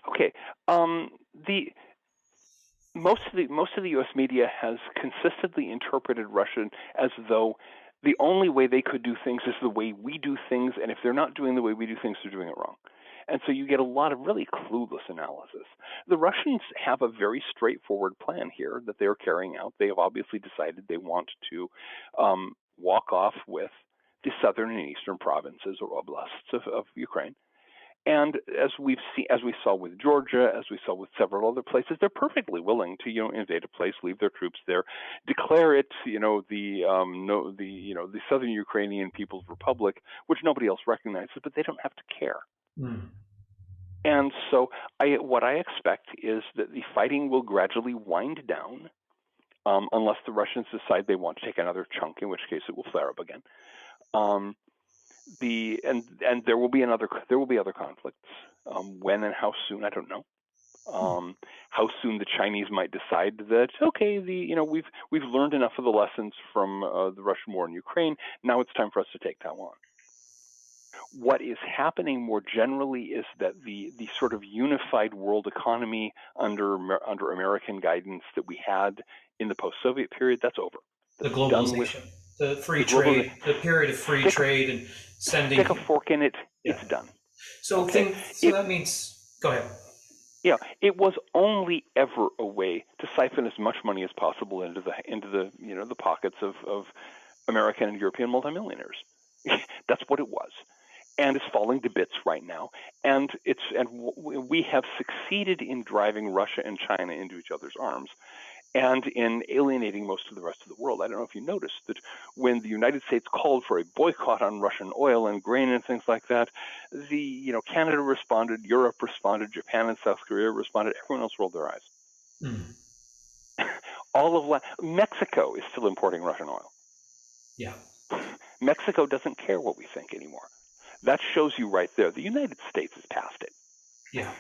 okay. The most of the U.S. media has consistently interpreted Russia as though the only way they could do things is the way we do things, and if they're not doing the way we do things, they're doing it wrong. And so you get a lot of really clueless analysis. The Russians have a very straightforward plan here that they are carrying out. They have obviously decided they want to walk off with the southern and eastern provinces or oblasts of Ukraine. And as we saw with Georgia, as we saw with several other places, they're perfectly willing to invade a place, leave their troops there, declare it the Southern Ukrainian People's Republic, which nobody else recognizes, but they don't have to care. Mm. And so what I expect is that the fighting will gradually wind down, unless the Russians decide they want to take another chunk, in which case it will flare up again. And there will be other conflicts. When and how soon, I don't know. How soon the Chinese might decide that, okay, we've learned enough of the lessons from the Russian war in Ukraine. Now it's time for us to take Taiwan. What is happening more generally is that the sort of unified world economy under American guidance that we had in the post-Soviet period, that's over. The globalization, the free trade, the period of free trade and sending. Stick a fork in it, it's done. So that means, go ahead. Yeah, it was only ever a way to siphon as much money as possible into the pockets of American and European multimillionaires. That's what it was. And it's falling to bits right now. And we have succeeded in driving Russia and China into each other's arms and in alienating most of the rest of the world. I don't know if you noticed that when the United States called for a boycott on Russian oil and grain and things like that, Canada responded, Europe responded, Japan and South Korea responded, everyone else rolled their eyes. Mm. Mexico is still importing Russian oil. Yeah. Mexico doesn't care what we think anymore. That shows you right there. The United States has passed it. Yeah.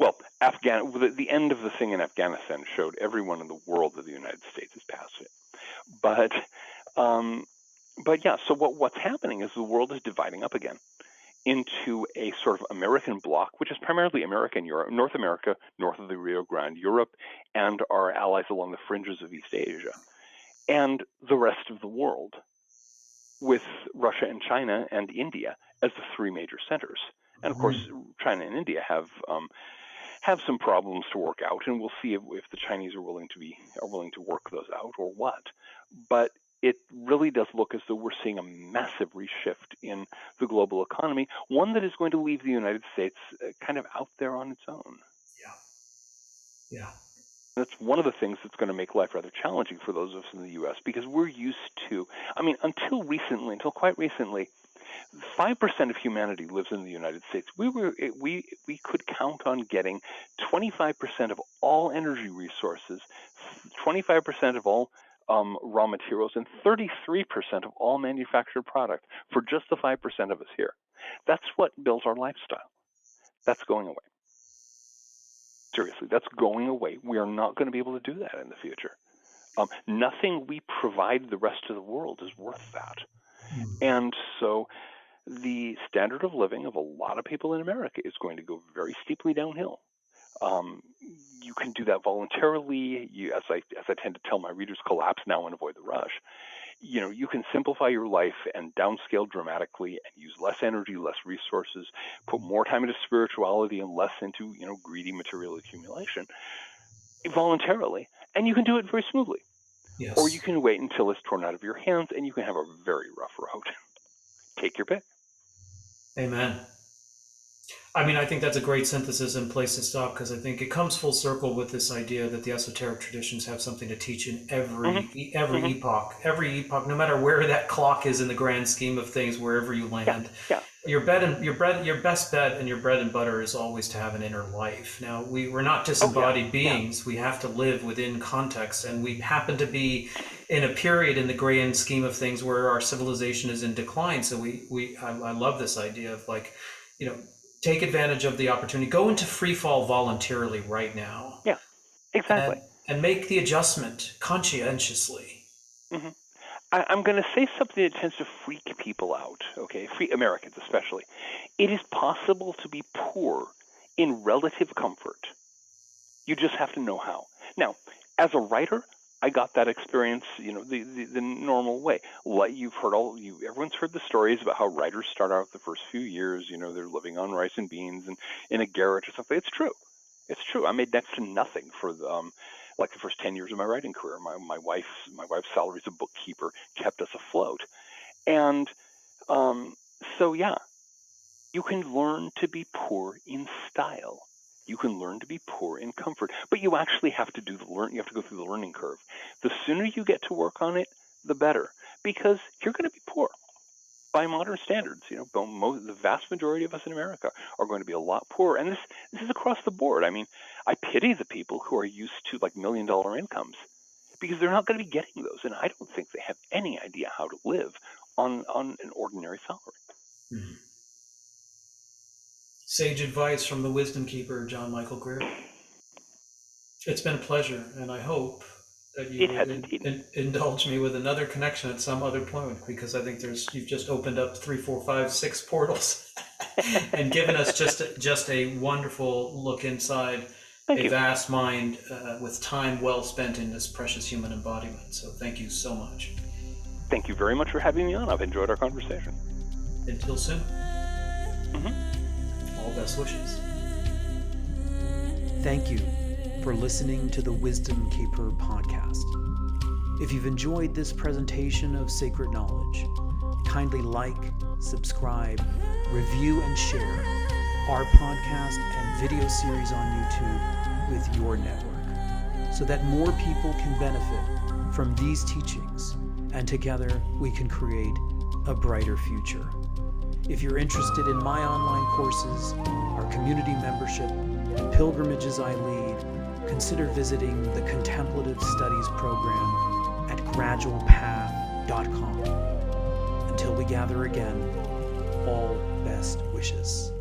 Well, the end of the thing in Afghanistan showed everyone in the world that the United States has passed it. But yeah. So what's happening is the world is dividing up again into a sort of American bloc, which is primarily American Europe, North America, north of the Rio Grande, Europe, and our allies along the fringes of East Asia, and the rest of the world, with Russia and China and India as the three major centers. And of course, China and India have some problems to work out, and we'll see if the Chinese are willing to work those out or what. But it really does look as though we're seeing a massive reshift in the global economy, one that is going to leave the United States kind of out there on its own. Yeah. Yeah. That's one of the things that's going to make life rather challenging for those of us in the U.S. because we're used to, until quite recently, 5% of humanity lives in the United States. We could count on getting 25% of all energy resources, 25% of all raw materials, and 33% of all manufactured product for just the 5% of us here. That's what builds our lifestyle. That's going away. Seriously, that's going away. We are not going to be able to do that in the future. Nothing we provide the rest of the world is worth that. And so the standard of living of a lot of people in America is going to go very steeply downhill. You can do that voluntarily. As I tend to tell my readers, collapse now and avoid the rush. You can simplify your life and downscale dramatically and use less energy, less resources, put more time into spirituality and less into, greedy material accumulation voluntarily. And you can do it very smoothly. Yes. Or you can wait until it's torn out of your hands and you can have a very rough road. Take your pick. Amen. I think that's a great synthesis and place to stop, because I think it comes full circle with this idea that the esoteric traditions have something to teach in every epoch, no matter where that clock is in the grand scheme of things, wherever you land. Yeah. Your best bet and your bread and butter is always to have an inner life. Now, we're not disembodied beings. We have to live within context, and we happen to be in a period in the grand scheme of things where our civilization is in decline. So I love this idea of take advantage of the opportunity. Go into free fall voluntarily right now. Yeah, exactly. And make the adjustment conscientiously. Mm-hmm. I'm going to say something that tends to freak people out, okay? Americans especially. It is possible to be poor in relative comfort. You just have to know how. Now, as a writer, I got that experience, the normal way. You've heard everyone's heard the stories about how writers start out the first few years, they're living on rice and beans and in a garret or something. It's true. It's true. I made next to nothing for like the first 10 years of my writing career. My wife's salary as a bookkeeper kept us afloat. And so yeah, you can learn to be poor in style. You can learn to be poor in comfort, but you actually have to you have to go through the learning curve. The sooner you get to work on it, the better, because you're going to be poor by modern standards. The vast majority of us in America are going to be a lot poorer, and this is across the board. I mean, I pity the people who are used to like $1 million incomes, because they're not going to be getting those, and I don't think they have any idea how to live on an ordinary salary. Mm-hmm. Sage advice from the wisdom keeper, John Michael Greer. It's been a pleasure, and I hope that you would indulge me with another connection at some other point, because I think you've just opened up 3, 4, 5, 6 portals and given us just a wonderful look inside a vast mind with time well spent in this precious human embodiment. So thank you so much. Thank you very much for having me on. I've enjoyed our conversation. Until soon. Mm-hmm. All best wishes. Thank you for listening to the Wisdom Keeper podcast. If you've enjoyed this presentation of sacred knowledge, kindly like, subscribe, review, and share our podcast and video series on YouTube with your network, so that more people can benefit from these teachings, and together we can create a brighter future. If you're interested in my online courses, our community membership, and pilgrimages I lead, consider visiting the Contemplative Studies program at gradualpath.com. Until we gather again, all best wishes.